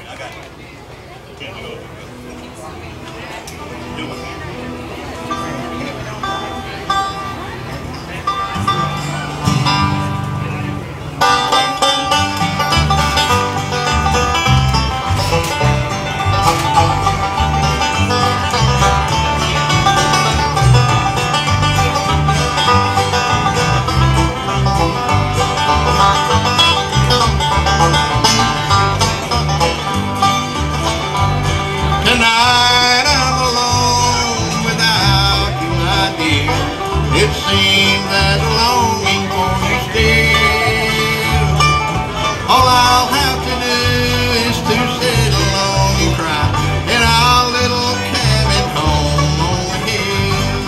I got it. Can't do it. Do it. Tonight I'm alone without you, my dear. It seems that longing for you still. All I'll have to do is to sit alone and cry in our little cabin home on the hill.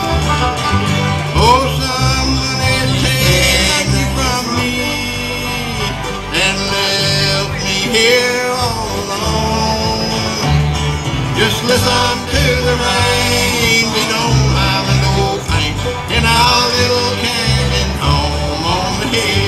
Oh, someone has taken you from me and left me here all alone. Just listen to the rain, we don't mind no pain in our little cabin home on the hill.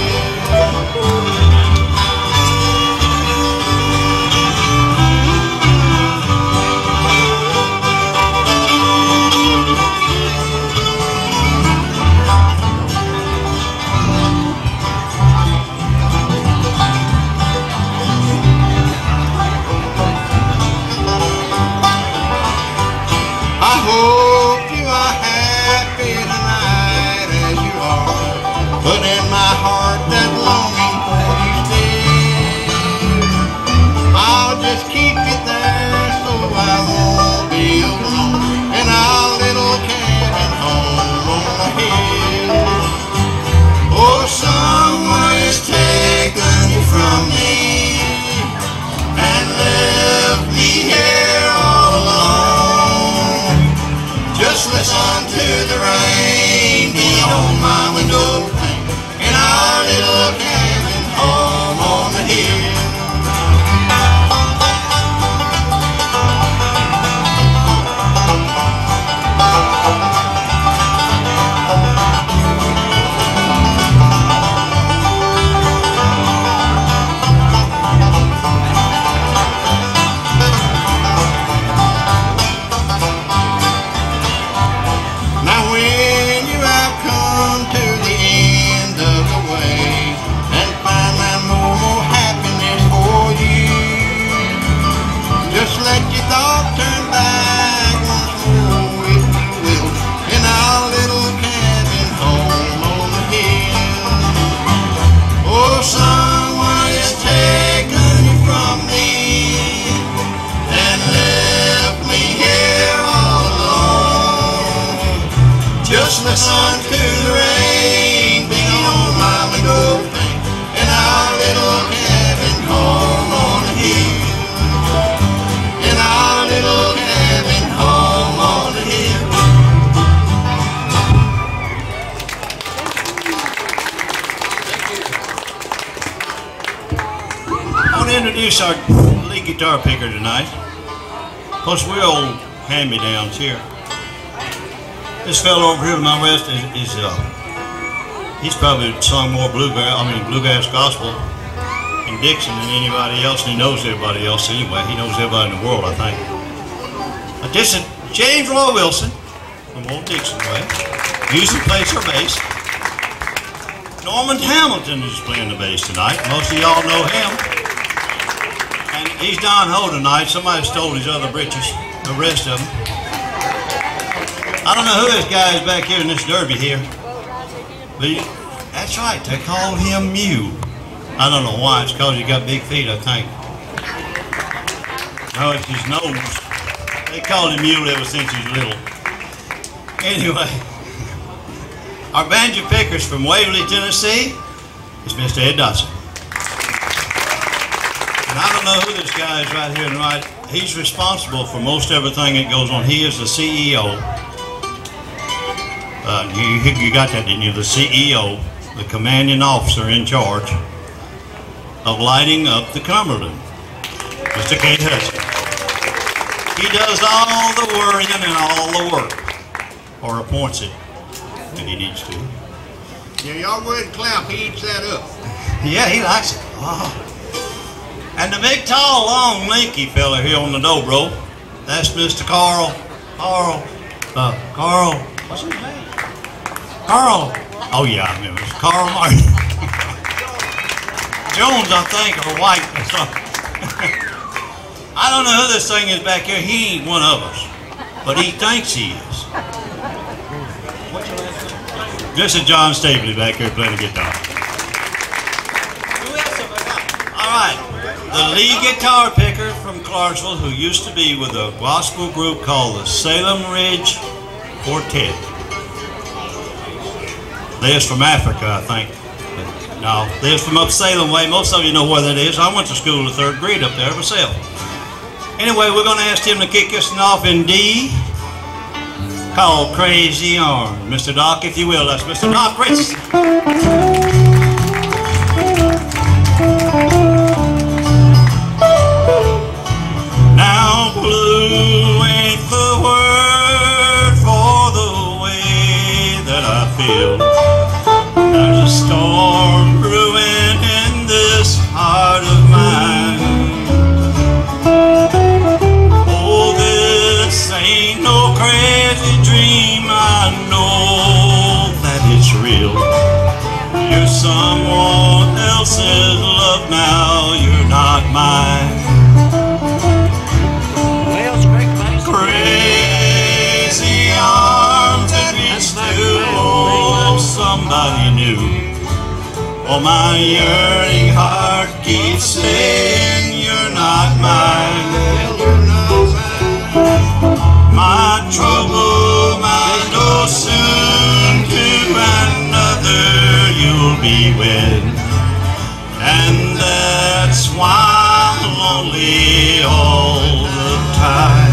I hope you are happy tonight as you are, but in my heart that longing for you still. I'll just keep it there so I won't be alone in our little cabin home on the hill. Oh, someone has taken you from me and left me here all alone. Just listen to the rain, we don't mind with no pain in our little cabin home on the hill. Now when you have come to the end of the way and find that no more happiness for you, just let your thoughts turn back once more if you will in our little cabin home on the hill. Oh, someone has taken you from me and left me here all alone. Just listen to the rain, we don't mind with no pain in our little cabin home on the hill. In our little cabin home on the hill. I want to introduce our lead guitar picker tonight. Plus, we're old hand-me-downs here. This fellow over here to my west he's probably sung more bluegrass gospel in Dixon than anybody else, and he knows everybody else anyway. He knows everybody in the world, I think. But this is James Roy Wilson from Old Dixon Way. Usually plays her bass. Norman Hamilton is playing the bass tonight. Most of y'all know him. And he's down home tonight. Somebody stole his other britches, the rest of them. I don't know who this guy is back here in this derby here. But that's right, they call him Mew. I don't know why, it's because he got big feet, I think. No, it's his nose. They called him Mule ever since he was little. Anyway, our banjo pickers from Waverly, Tennessee is Mr. Ed Dotson. And I don't know who this guy is right here and right. He's responsible for most everything that goes on. He is the CEO. You got that, didn't you? The CEO, the commanding officer in charge of lighting up the Cumberland, Mr. Kate Hudson. He does all the worrying and all the work, or appoints it when he needs to. Yeah, y'all go ahead and clap. He eats that up. Yeah, he likes it. Oh. And the big, tall, long, lanky fella here on the dobro, that's Mr. Carl, what's his name? Carl. Oh yeah, I remember. It's Carl Martin. Jones, I think, or White or something. I don't know who this thing is back here. He ain't one of us, but he thinks he is. What's your last name? This is John Stabley back here playing the guitar. Who else have I got? All right, the lead guitar picker from Clarksville, who used to be with a gospel group called the Salem Ridge Quartet. They're from Africa, I think. No, they're from up Salem way. Most of you know where that is. I went to school in the 3rd grade up there myself. Anyway, we're going to ask him to kick us off in D, called Crazy Arm. Mr. Doc, if you will. That's Mr. Doc Richardson. Now blue ain't the word for the way that I feel. There's a storm brewing in this heart of mine. Oh, this ain't no crazy dream. I know that it's real. You're someone else's love now. You're not mine. Crazy arms that reach to hold somebody new. Oh, my yearning heart keeps saying you're not mine. My trouble, my know soon to another you'll be wed. And that's why I'm lonely all the time.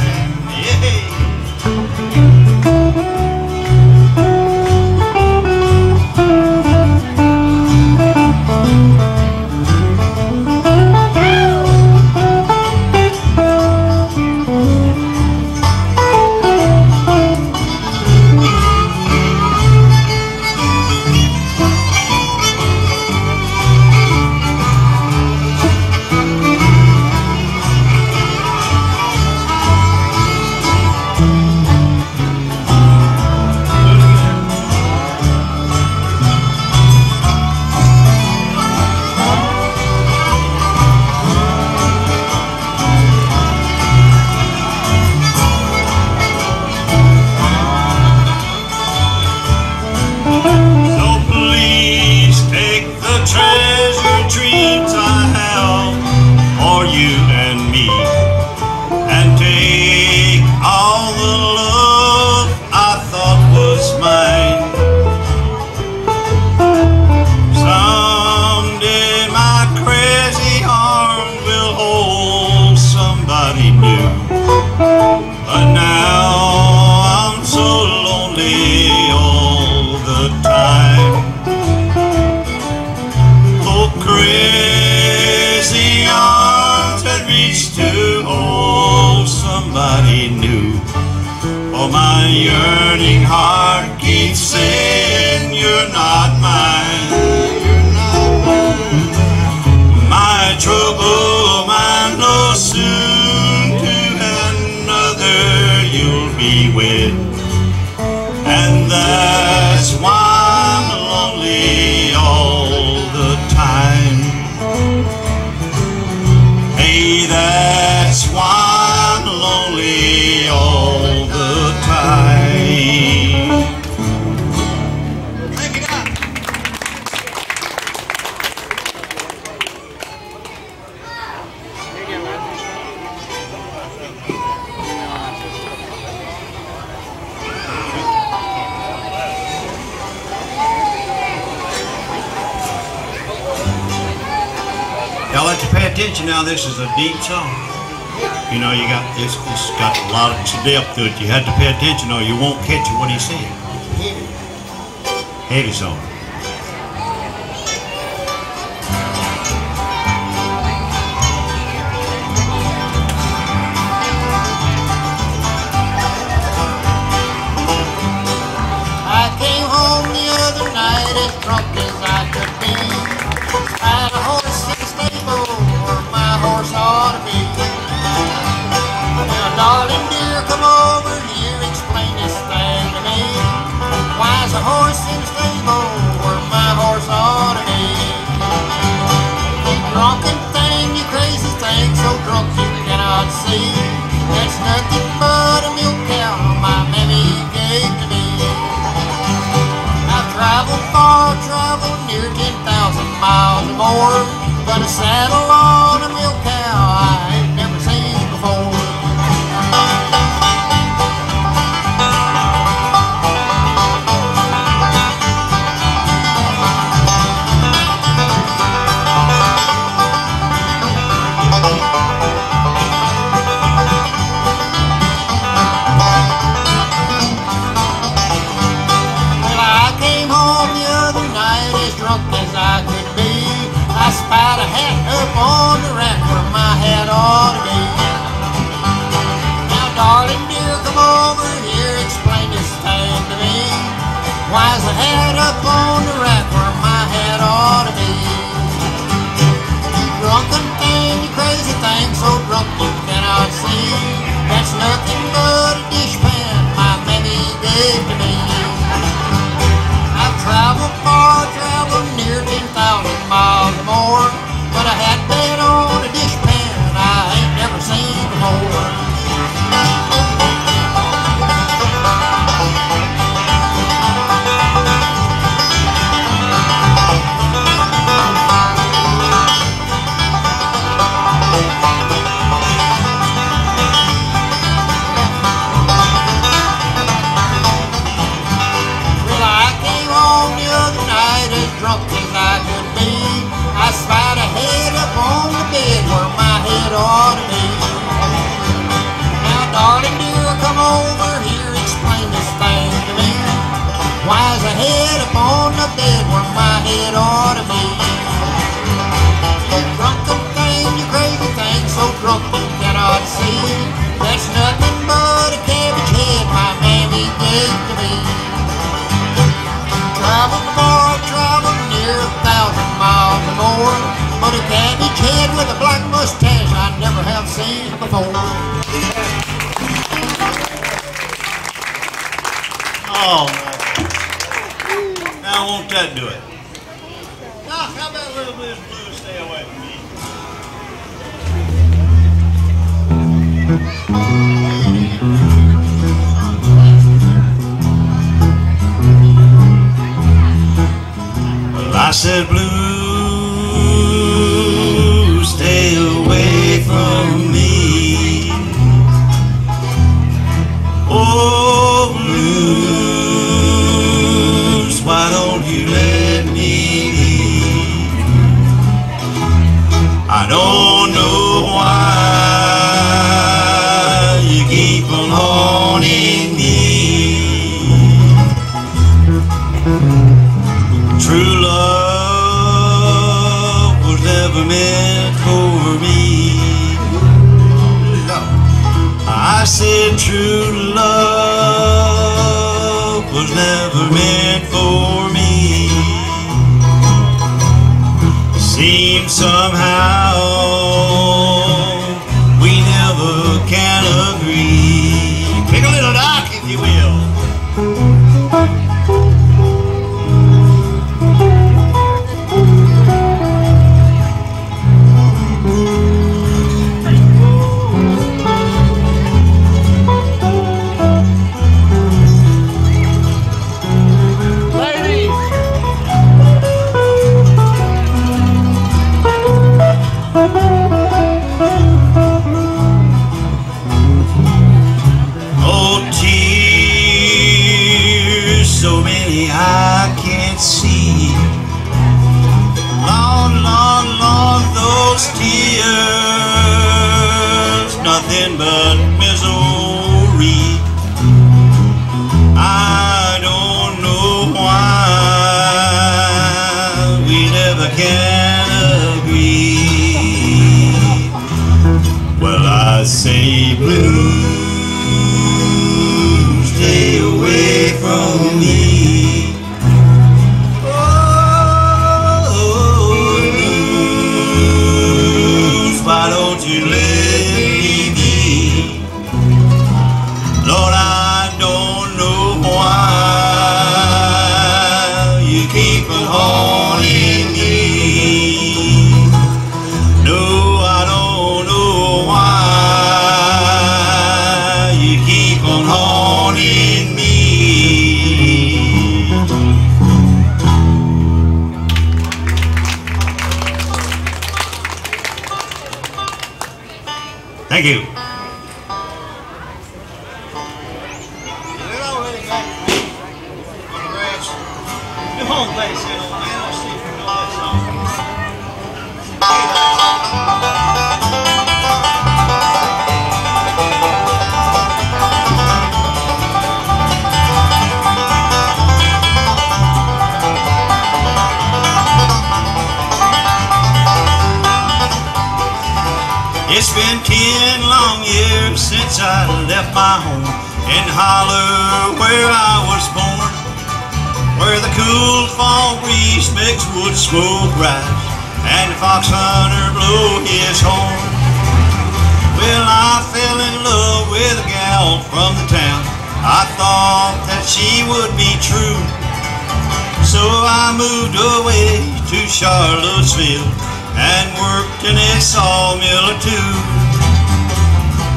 That's why I'm lonely all the time. attention now. This is a deep song. You know, you got this. It's got a lot of depth to it. You had to pay attention, or you won't catch what he said. Heavy song. I came home the other night as drunk as I could be. I had a horse in the stable where my horse ought to be. Now, darling dear, come over here, explain this thing to me. Why's a horse in the stable where my horse ought to be? You drunken thing, you crazy thing, so drunk you cannot see. That's nothing but a milk cow my mammy gave to me. I've traveled far, traveled near 10,000 miles or more, but a saddle on a milk cow I ain't never seen before. Spied a hat up on the rack where my hat ought to be. Now, darling dear, come over here, explain this thing to me. Why's the hat up on the rack where my hat ought to be? You drunken thing, you crazy thing, so drunk you cannot see. That's nothing but a dishpan my mammy gave to me. I've traveled far, traveled near 10,000 miles or more, but I had been on a dishpan I ain't never seen before. Well, I came home the other night as drunk as I could be. I spied a head up on the bed where my head ought to be. Now, darling dear, come over here, explain this thing to me. Why's a head up on the bed where my head ought to be? You drunken thing, you crazy thing, so drunk you cannot see. That's nothing but a cabbage head my mammy gave to me. Traveled far, traveled near 1,000 miles or more, but a cabbage head with a black mustache I never have seen before. Oh, now won't that do it? Doc, how about a little bit of blues? Stay away from me. Well, I said blues, stay away from me. Oh, blues, why don't you let me be? I don't know why you keep on haunting me. True love was never meant for me. I said true love was never meant for me. Seems somehow we never can agree. Pick a little doc, if you will. nothing but misery. I don't know why we never can agree. Well, I say blues, stay away from me. Why don't you let me be? Lord, I don't know why you keep on haunting me. No, I don't know why you keep on haunting me. Thank you. Come on, play this old man. Let's see if you know that song. It's been 10 long years since I left my home in Holler, where I was born, where the cool fall breeze makes wood smoke rise and the fox hunter blow his horn. Well, I fell in love with a gal from the town. I thought that she would be true, so I moved away to Charlottesville and worked in a sawmill or two.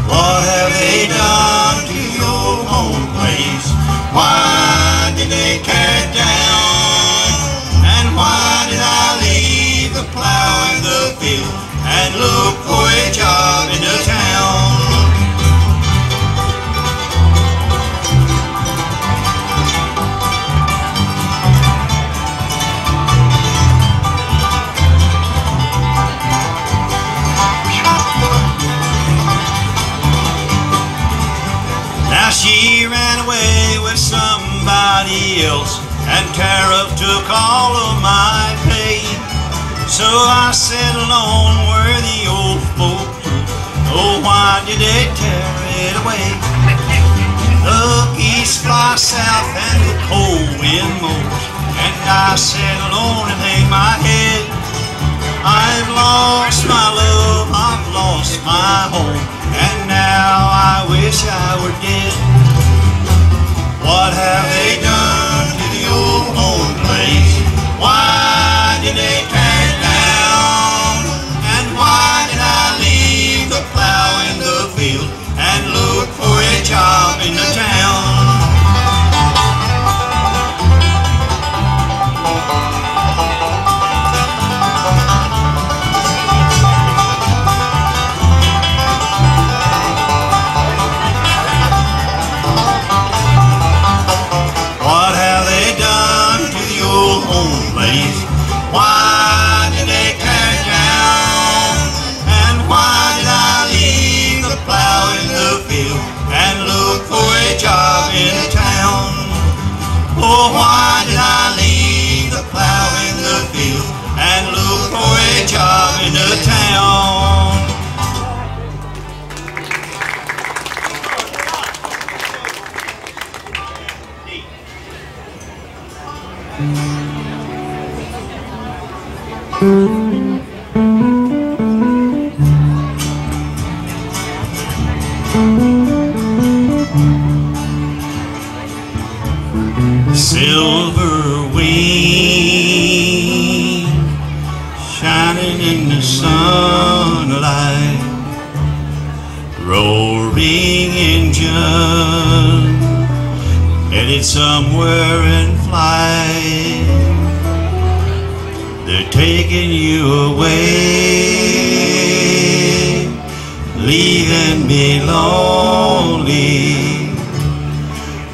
What have they done to your home place? Why did they tear it down? And why did I leave the plow in the field and look for a job in the town? Now she ran away with somebody else, and Tariff took all of my pay. So I settled on where the old folk grew. Oh, why did they tear it away? The geese fly south and the cold wind mows, and I settled on and hang my head. I've lost my love, I've lost my home, and now I wish I were dead. What have they done to the old home place? Why did they tear it down? And why did I leave the plow in the field and look for a job in the town? Why did they tear it down? And why did I leave the plow in the field and look for a job in the town? Oh, why did I leave the plow in the field and look for a job in the town? Silver wing shining in the sunlight, roaring engine headed somewhere in flight. They're taking you away, leaving me lonely.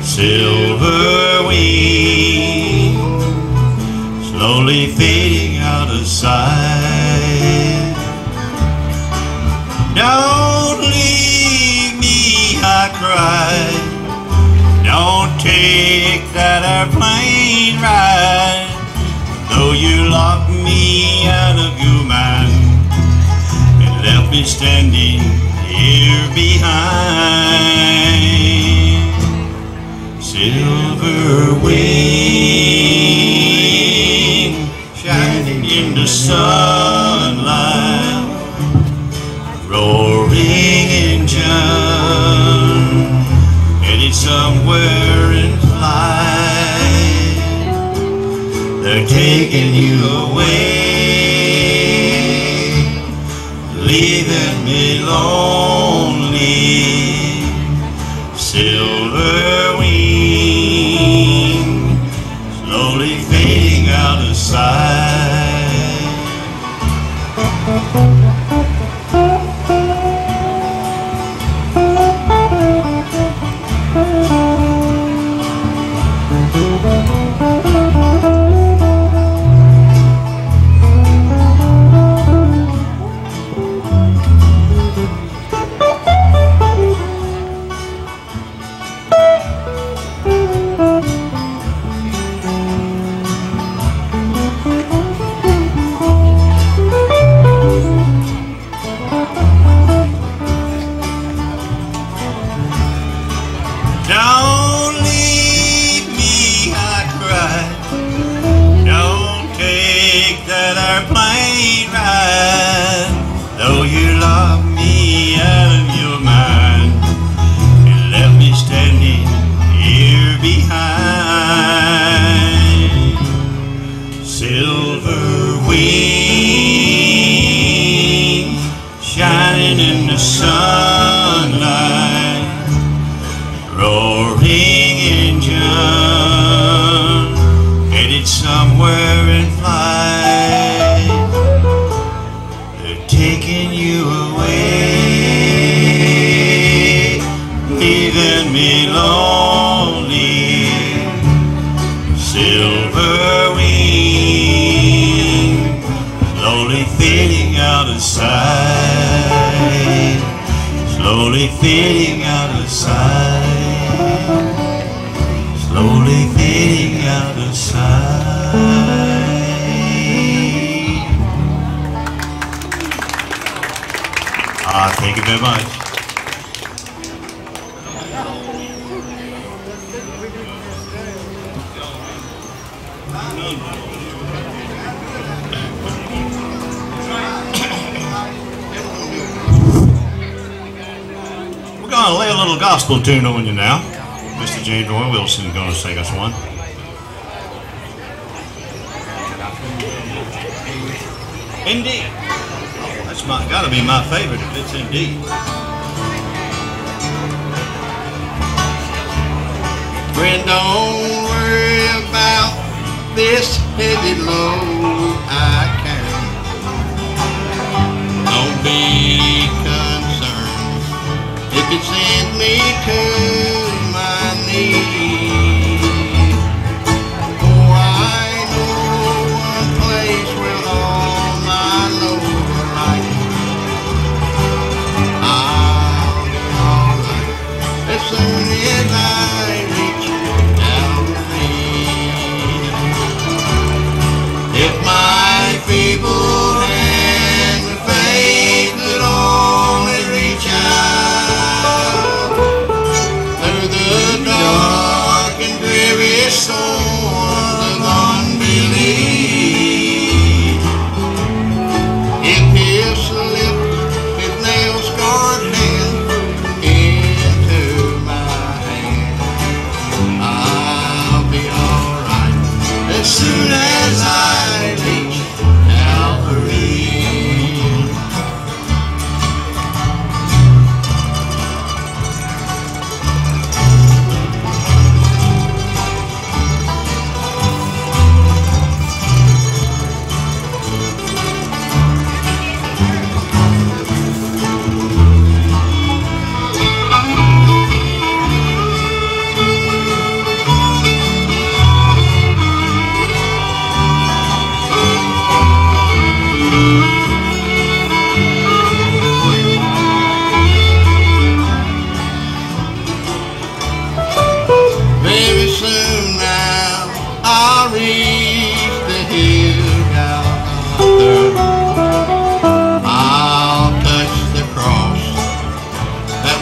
Silver wing slowly fading out of sight. Don't leave cried. Don't take that airplane ride, though you locked me out of your mind and left me standing here behind. Silver wing shining in the sunlight, roaring engine headed somewhere in flight. They're taking you away, leaving me lonely. Silver wing slowly fading out of sight. Don't leave me, I cried. Don't take that airplane ride, though you locked me out of your mind and left me standing here behind. Silver wing shining in the sunlight, roaring engine headed somewhere in flight. They're taking you away, leaving me lonely. Silver wing slowly fading out of sight, slowly fading out of sight, slowly fading out of sight. Thank you very much. We're going to lay a little gospel tune on you now. Mr. James Roy Wilson is going to sing us one. Indeed. That's got to be my favorite if it's Indeed. Friend, don't worry about this heavy load I carry. Don't be concerned if it sends me to my knees. For I know one place where all my load will lighten. I'll be alright as soon as I reach down to thee. If my feeble hand and faith could only reach out,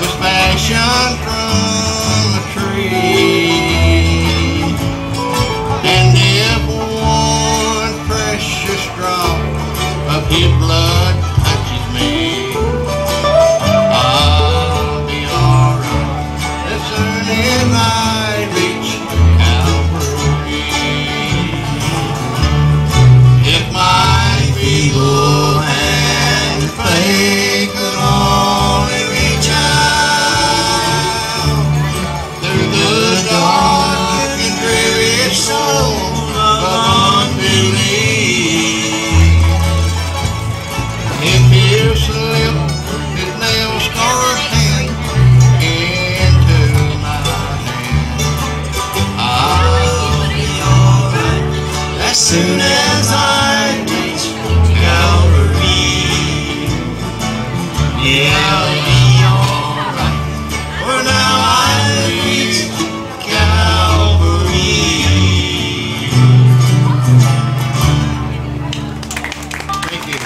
was fashioned from a tree. And if one precious drop of his blood touches me, I'll be alright as soon as I reach Calvary. If my feeble hand and faith could only reach out through the dark and dreary soul of unbelief, if he'll slip his nail-scarred hand into my hand, I'll be alright as soon as I reach Calvary. Yeah, I'll be alright, for now I reach Calvary. Thank you.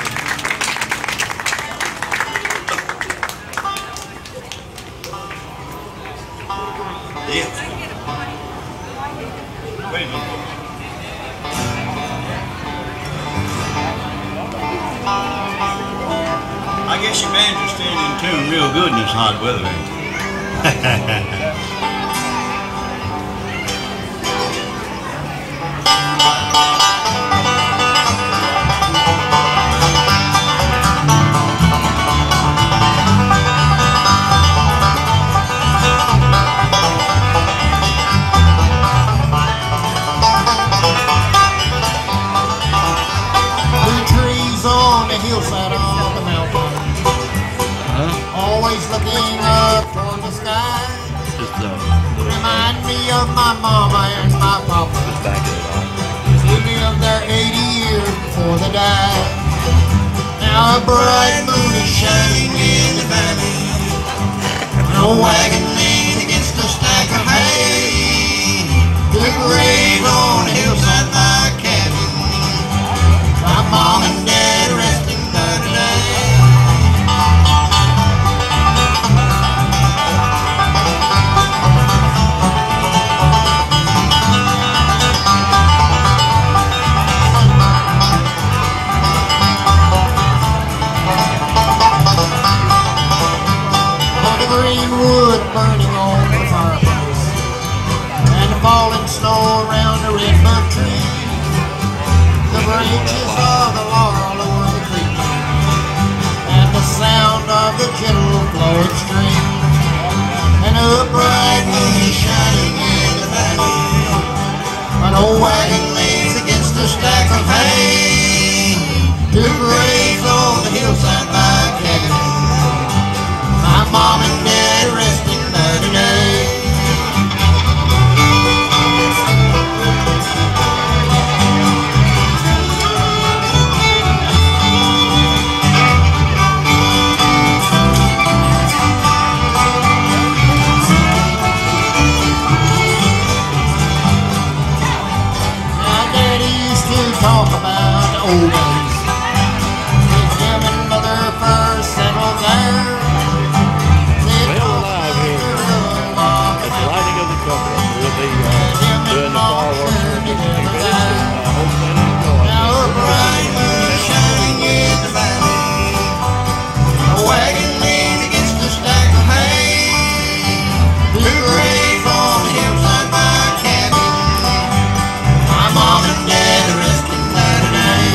Yeah. Wait a minute. I guess your bands are staying in tune real good in this hot weather. The trees on the hillside of the mountain, always looking up toward the sky, Just remind me of my mama and my papa. back it off. They lived their 80 years before they died. Now a bright moon is shining in the valley, and a wagon leans against a stack of hay. The grave on the hillside by cabin, my mom and dad resting there today. On the green wood burning on the fireplace, and the falling snow around the redbud tree, the branches of the laurel over the creek, and the sound of the gentle flowing stream. An upright moon is shining in the valley, an old wagon leans against a stack of hay. Two graves on the hillside by cabin, my mom and dad resting there today. My daddy used to talk about the old days, when him and mother first settled there. They'd Well, talk live here about at the lighting of the Cumberland. We'll be doing the fireworks. now a bright moon is shining in the valley, a wagon leans against a stack of hay. Two graves on the hillside by cabin, my mom and dad are resting there today.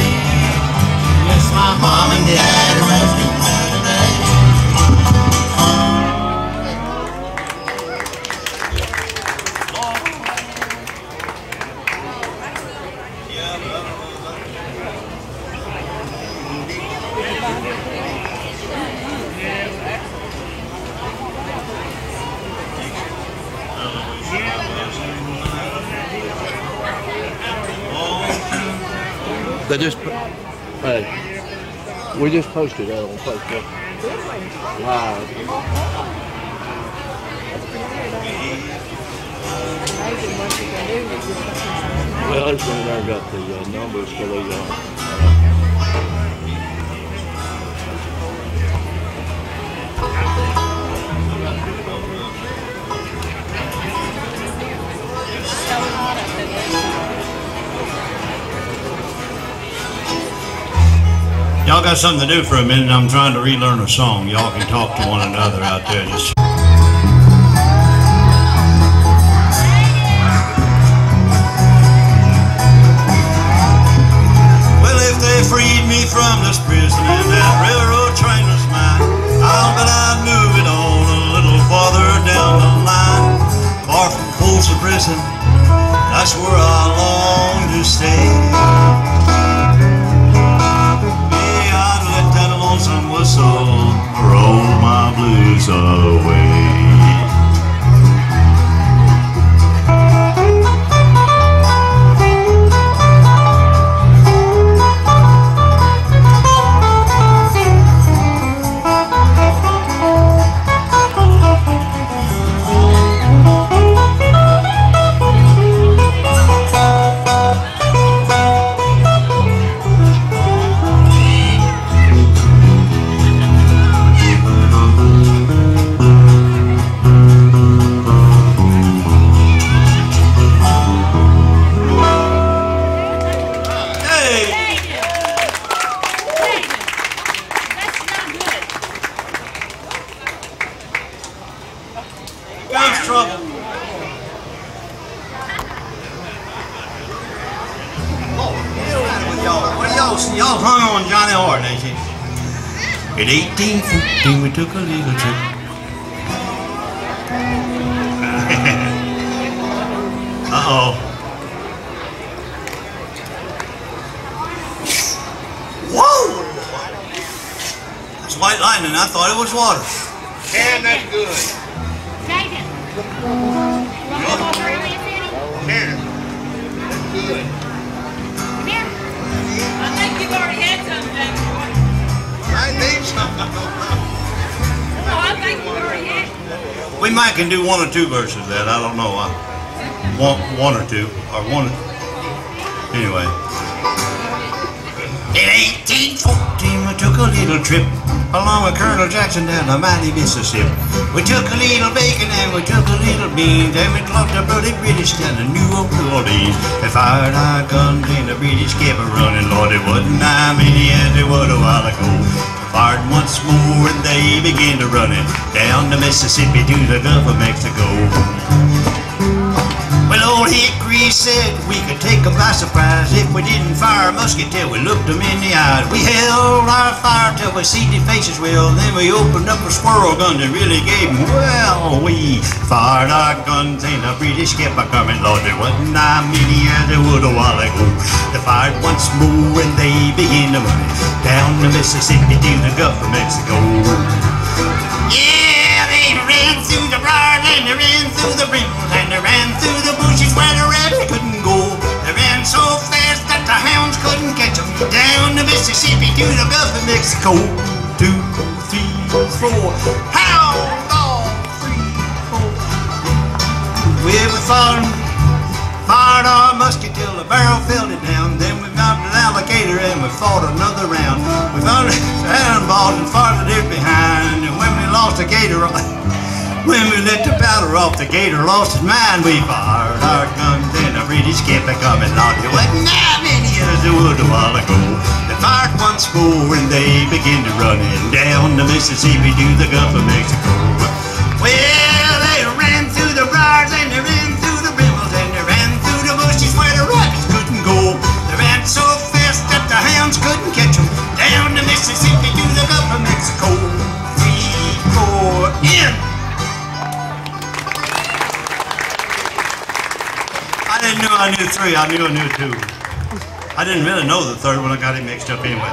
Yes, my mom and dad are resting there today. They just, hey, we just posted that on Facebook. Live. Well, it's in there, got the numbers for the, got something to do for a minute. I'm trying to relearn a song. Y'all can talk to one another out there. Just well, if they freed me from this prison and that railroad train was mine, I'll bet I'd move it on a little farther down the line. Far from Folsom Prison, that's where I long to stay. Some whistle roll my blues away. Y'all hung on Johnny Horton, ain't you? At 1814 we took a little trip. Uh-oh. Whoa! It's white lightning. I thought it was water. Man, that's good. Jaden. Want to walk around in city? Man, that's good. Come here. I think you've already had some, Jaden. I think so. No, I think you've already had it. We might can do one or two verses of that. I don't know. One or two. Or one. Anyway. In 1814 we took a little trip along with Colonel Jackson down the mighty Mississippi. We took a little bacon and we took a little beans and we clocked a bloody British down to New Orleans. They fired our guns and the British kept running. Lord, it wasn't that many as it was a while ago. They fired once more and they began to run it down the Mississippi to the Gulf of Mexico. Well, old Hickory said we could take them by surprise if we didn't fire a musket till we looked them in the eyes. We held our fire till we see their faces well, then we opened up a squirrel gun and really gave them, well, we fired our guns and the British kept a coming. Lord, there wasn't that many as there would a while ago. They fired once more and they began to run it down the Mississippi to the Gulf of Mexico. Yeah, they ran through the briars and they ran through the brimbles and they ran through the bushes where the rabbit couldn't go. They ran so fast that the hounds couldn't catch them. Down the Mississippi to the Gulf of Mexico. 2, 3, 4. How long? 3, 4. Well, we fired our musket till the barrel fell it down. Then we mounted an alligator and we fought another round. We found cannonballs and farted it behind. And when we lost the gator, when we let the powder off, the gator lost his mind. We fired our guns and the British kept a coming. Lord, there wasn't that many as there would a while ago. They fired once more and they began to run it down the Mississippi to the Gulf of Mexico. Well, they ran through the briars and they ran through the brimbles and they ran through the bushes where the rabbits couldn't go. They ran so fast that the hounds couldn't catch them. Down the Mississippi to the Gulf of Mexico. 3, 4, in. I didn't know I knew 3. I knew I knew 2. I didn't really know the third one. I got it mixed up anyway.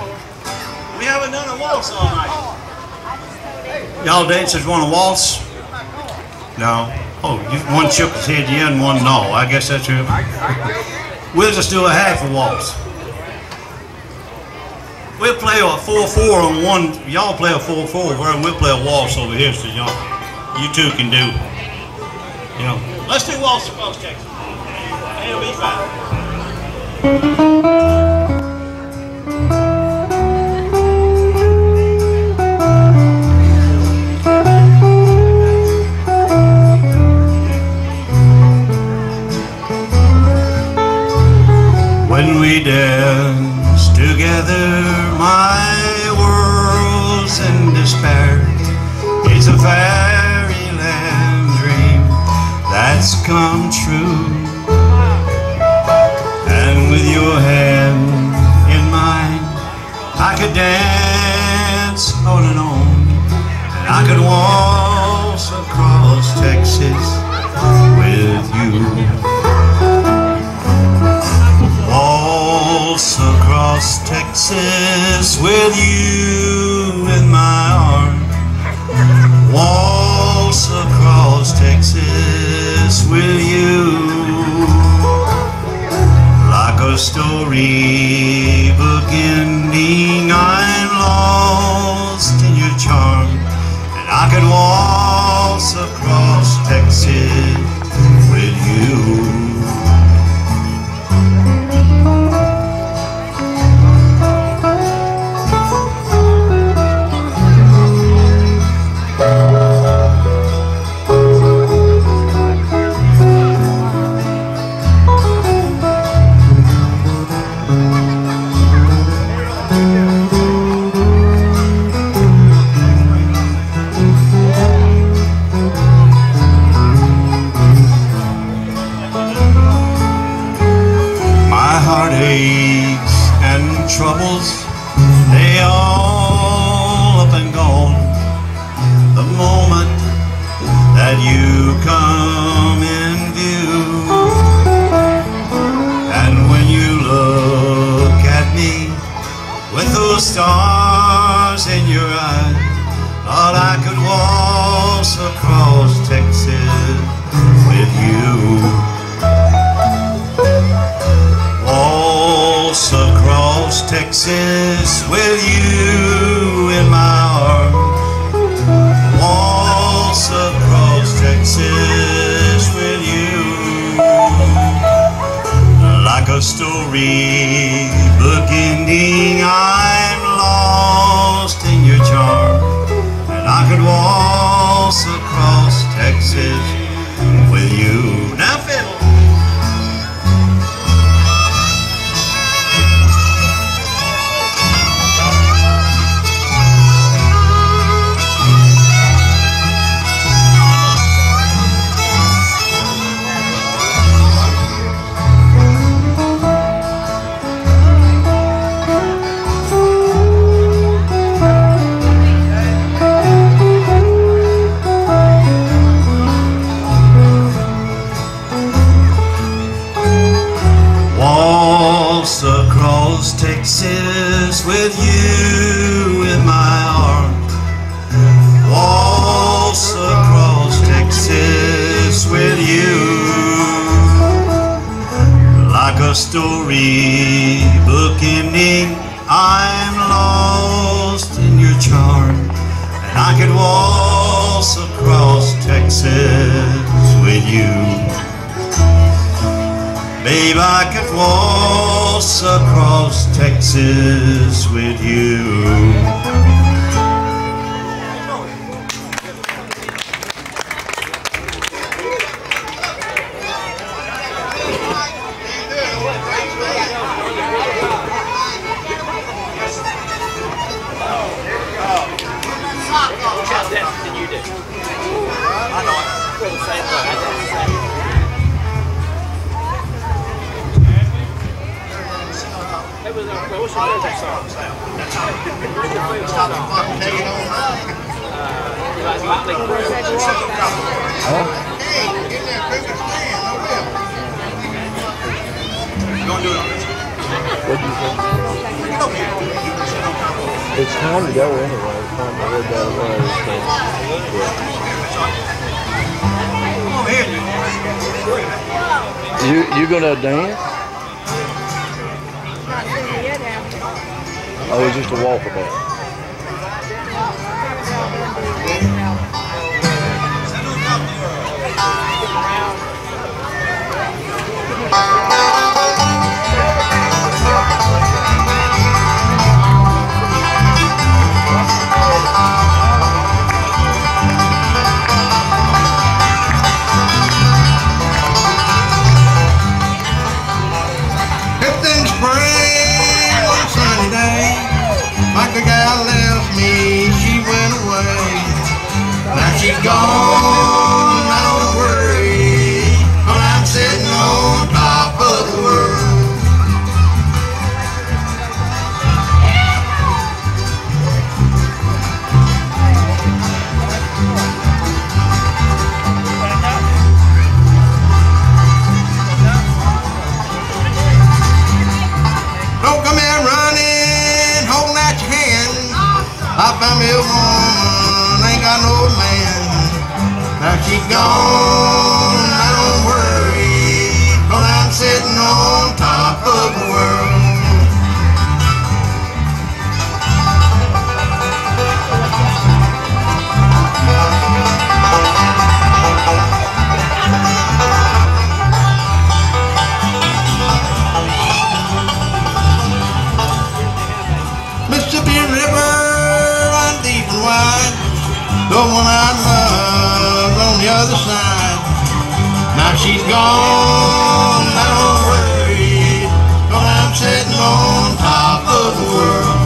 We haven't done a waltz all night. Y'all dancers want a waltz? No. Oh, one shook his head yeah and one no. I guess that's true. We'll just do a half a waltz. We'll play a 4/4 on one. Y'all play a 4/4 and we'll play a waltz over here so you two can do. You know. Let's do waltz across Texas. It'll be fine. When we dance together, my that's come true. And with your hand in mine, I could dance on and on, and I could waltz across Texas with you. Waltz across Texas with you in my arms. Waltz across Texas with you. Like a storybook ending, I'm lost in your charm, and I could waltz across Texas with you. Heartaches and troubles, they all up and gone the moment that you come in view. And when you look at me with those stars in your eyes, thought I could waltz across Texas with you. Waltz across Texas with you in my arms. Waltz across Texas with you. Like a storybook ending, I'm lost in your charm, and I could waltz across Texas with you. Now fiddle. Waltz across Texas with you in my arms. Waltz across Texas with you. Like a storybook ending, I'm lost in your charm, and I could waltz across Texas with you. Babe, I could waltz across Texas with you. It's time to go anyway. It's time to head that way. So, yeah. You gonna dance? Oh, it's just a walkabout. The gal left me, she went away. Now she's gone, I don't worry she's gone, I don't worry, 'cause I'm sitting on top of the world. Mississippi River runs deep and wide, the one I love on the other side. Now she's gone, I don't worry, 'cause I'm sitting on top of the world.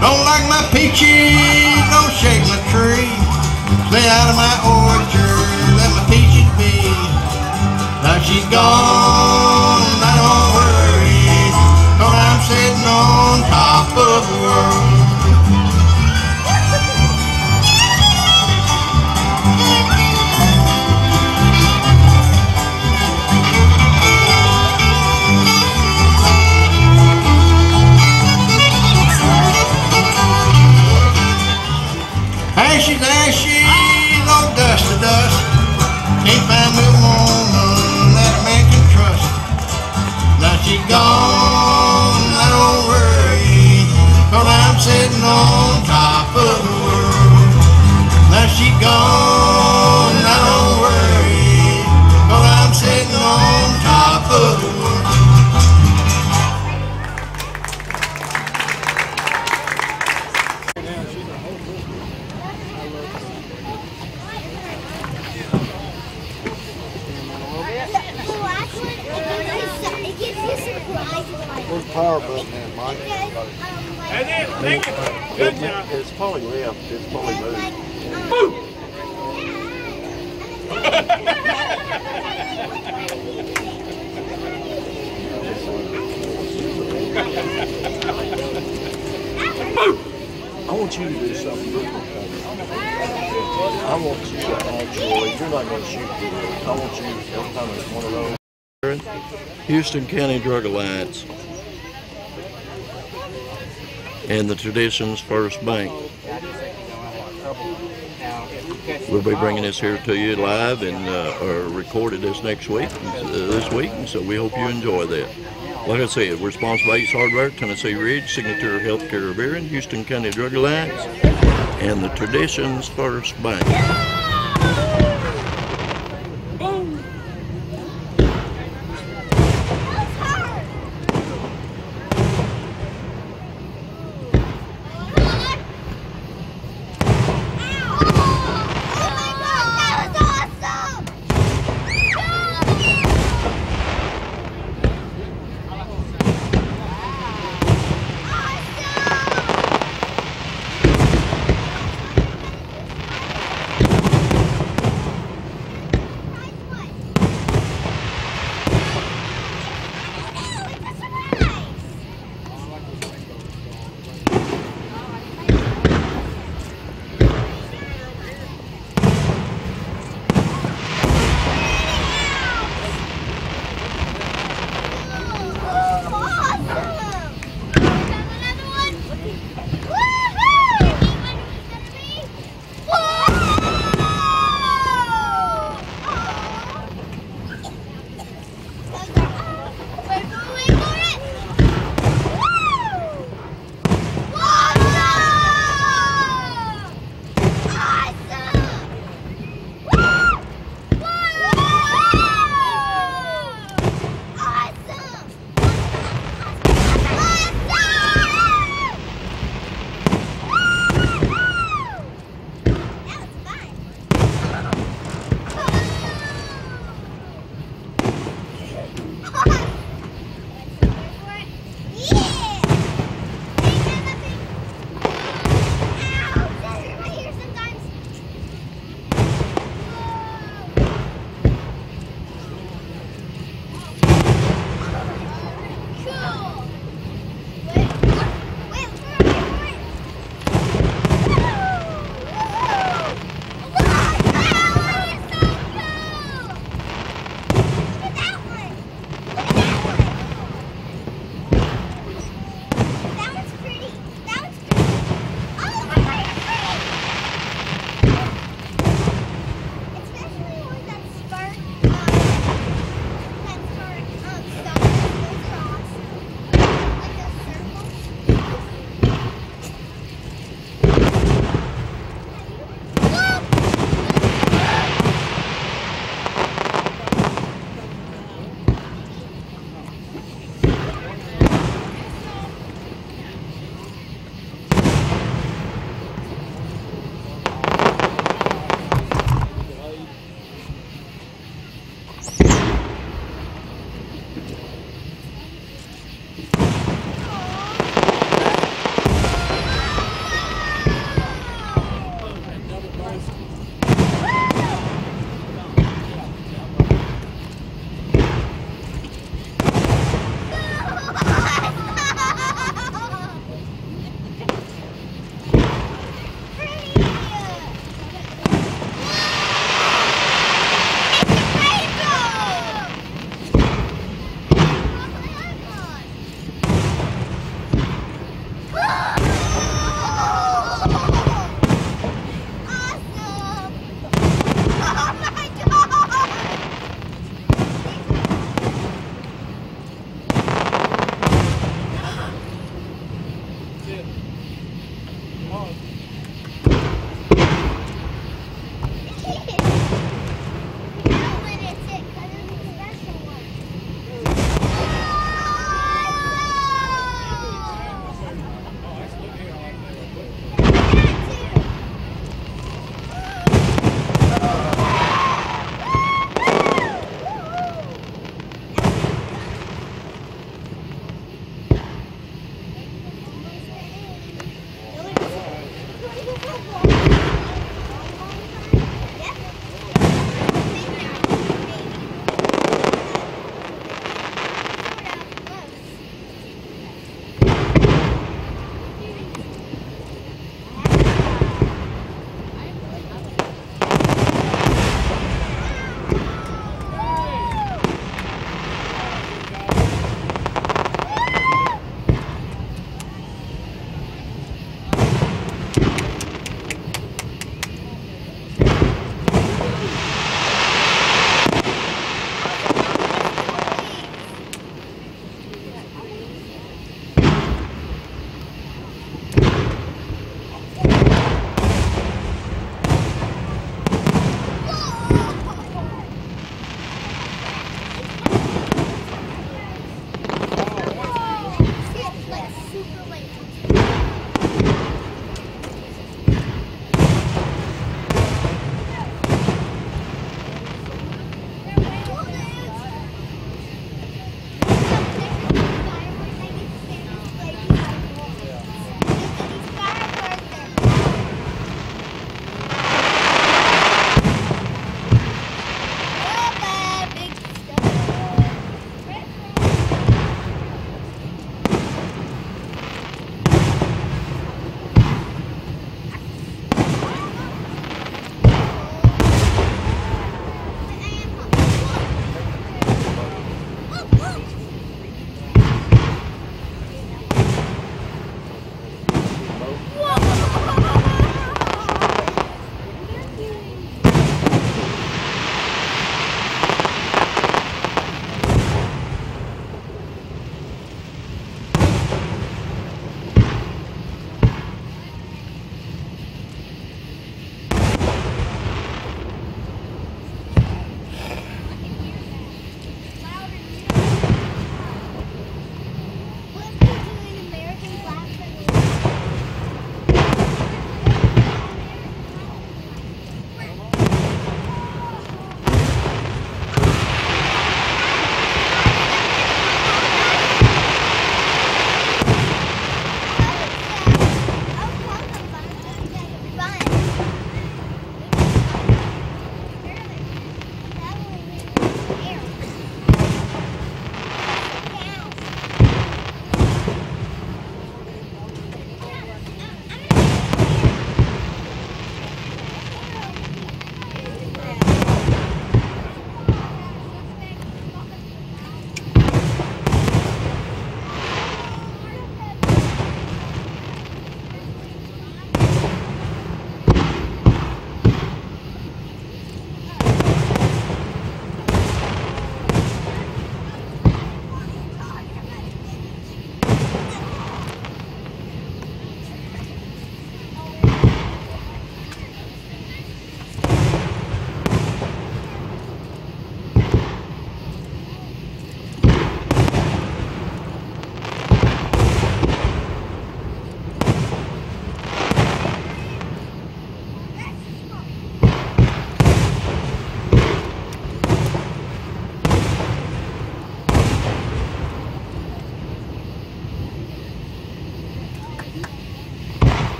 Don't like my peaches, don't shake my tree. Stay out of my orchard, let my peaches be. Now she's gone, I don't worry, 'cause I'm sitting on top of the world. Ashes, ashes, oh dust to dust. Can't find me a woman that a man can trust. Now she's gone, I don't worry, 'cause I'm sitting on top of the world. Now she's gone, I don't worry, 'cause I'm sitting on top of the world. Where's the power button in, Mike? It's fully left. It's fully moved. I want you to do something different. I want you to actually, you're not going to shoot video. I want you every time it's one of those. Houston County Drug Alliance and the Traditions First Bank. We'll be bringing this here to you live and or recorded this next week, this week, and so we hope you enjoy that. Like I said, we're sponsored by Ace Hardware, Tennessee Ridge, Signature Healthcare of Erin, Houston County Drug Alliance, and the Traditions First Bank.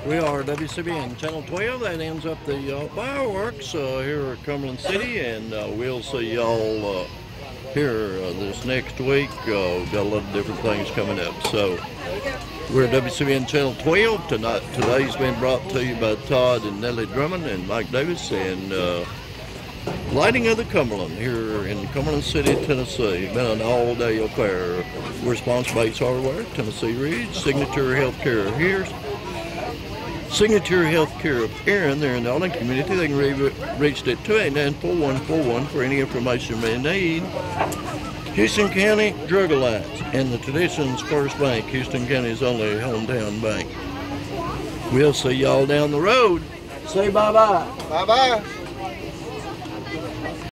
We are WCBN Channel 12. That ends up the fireworks here at Cumberland City, and we'll see y'all here this next week. We've got a lot of different things coming up. So we're at WCBN Channel 12 tonight. Today's been brought to you by Todd and Nellie Drummond and Mike Davis, and Lighting of the Cumberland here in Cumberland City, Tennessee. Been an all-day affair. We're sponsored by Ace Hardware, Tennessee Ridge, Signature Healthcare here. Signature Healthcare of Aaron, they're in the Arlington community. They can be reached at 289-4141 for any information you may need. Houston County Drug Alliance and the Traditions First Bank, Houston County's only hometown bank. We'll see y'all down the road. Say bye-bye. Bye-bye.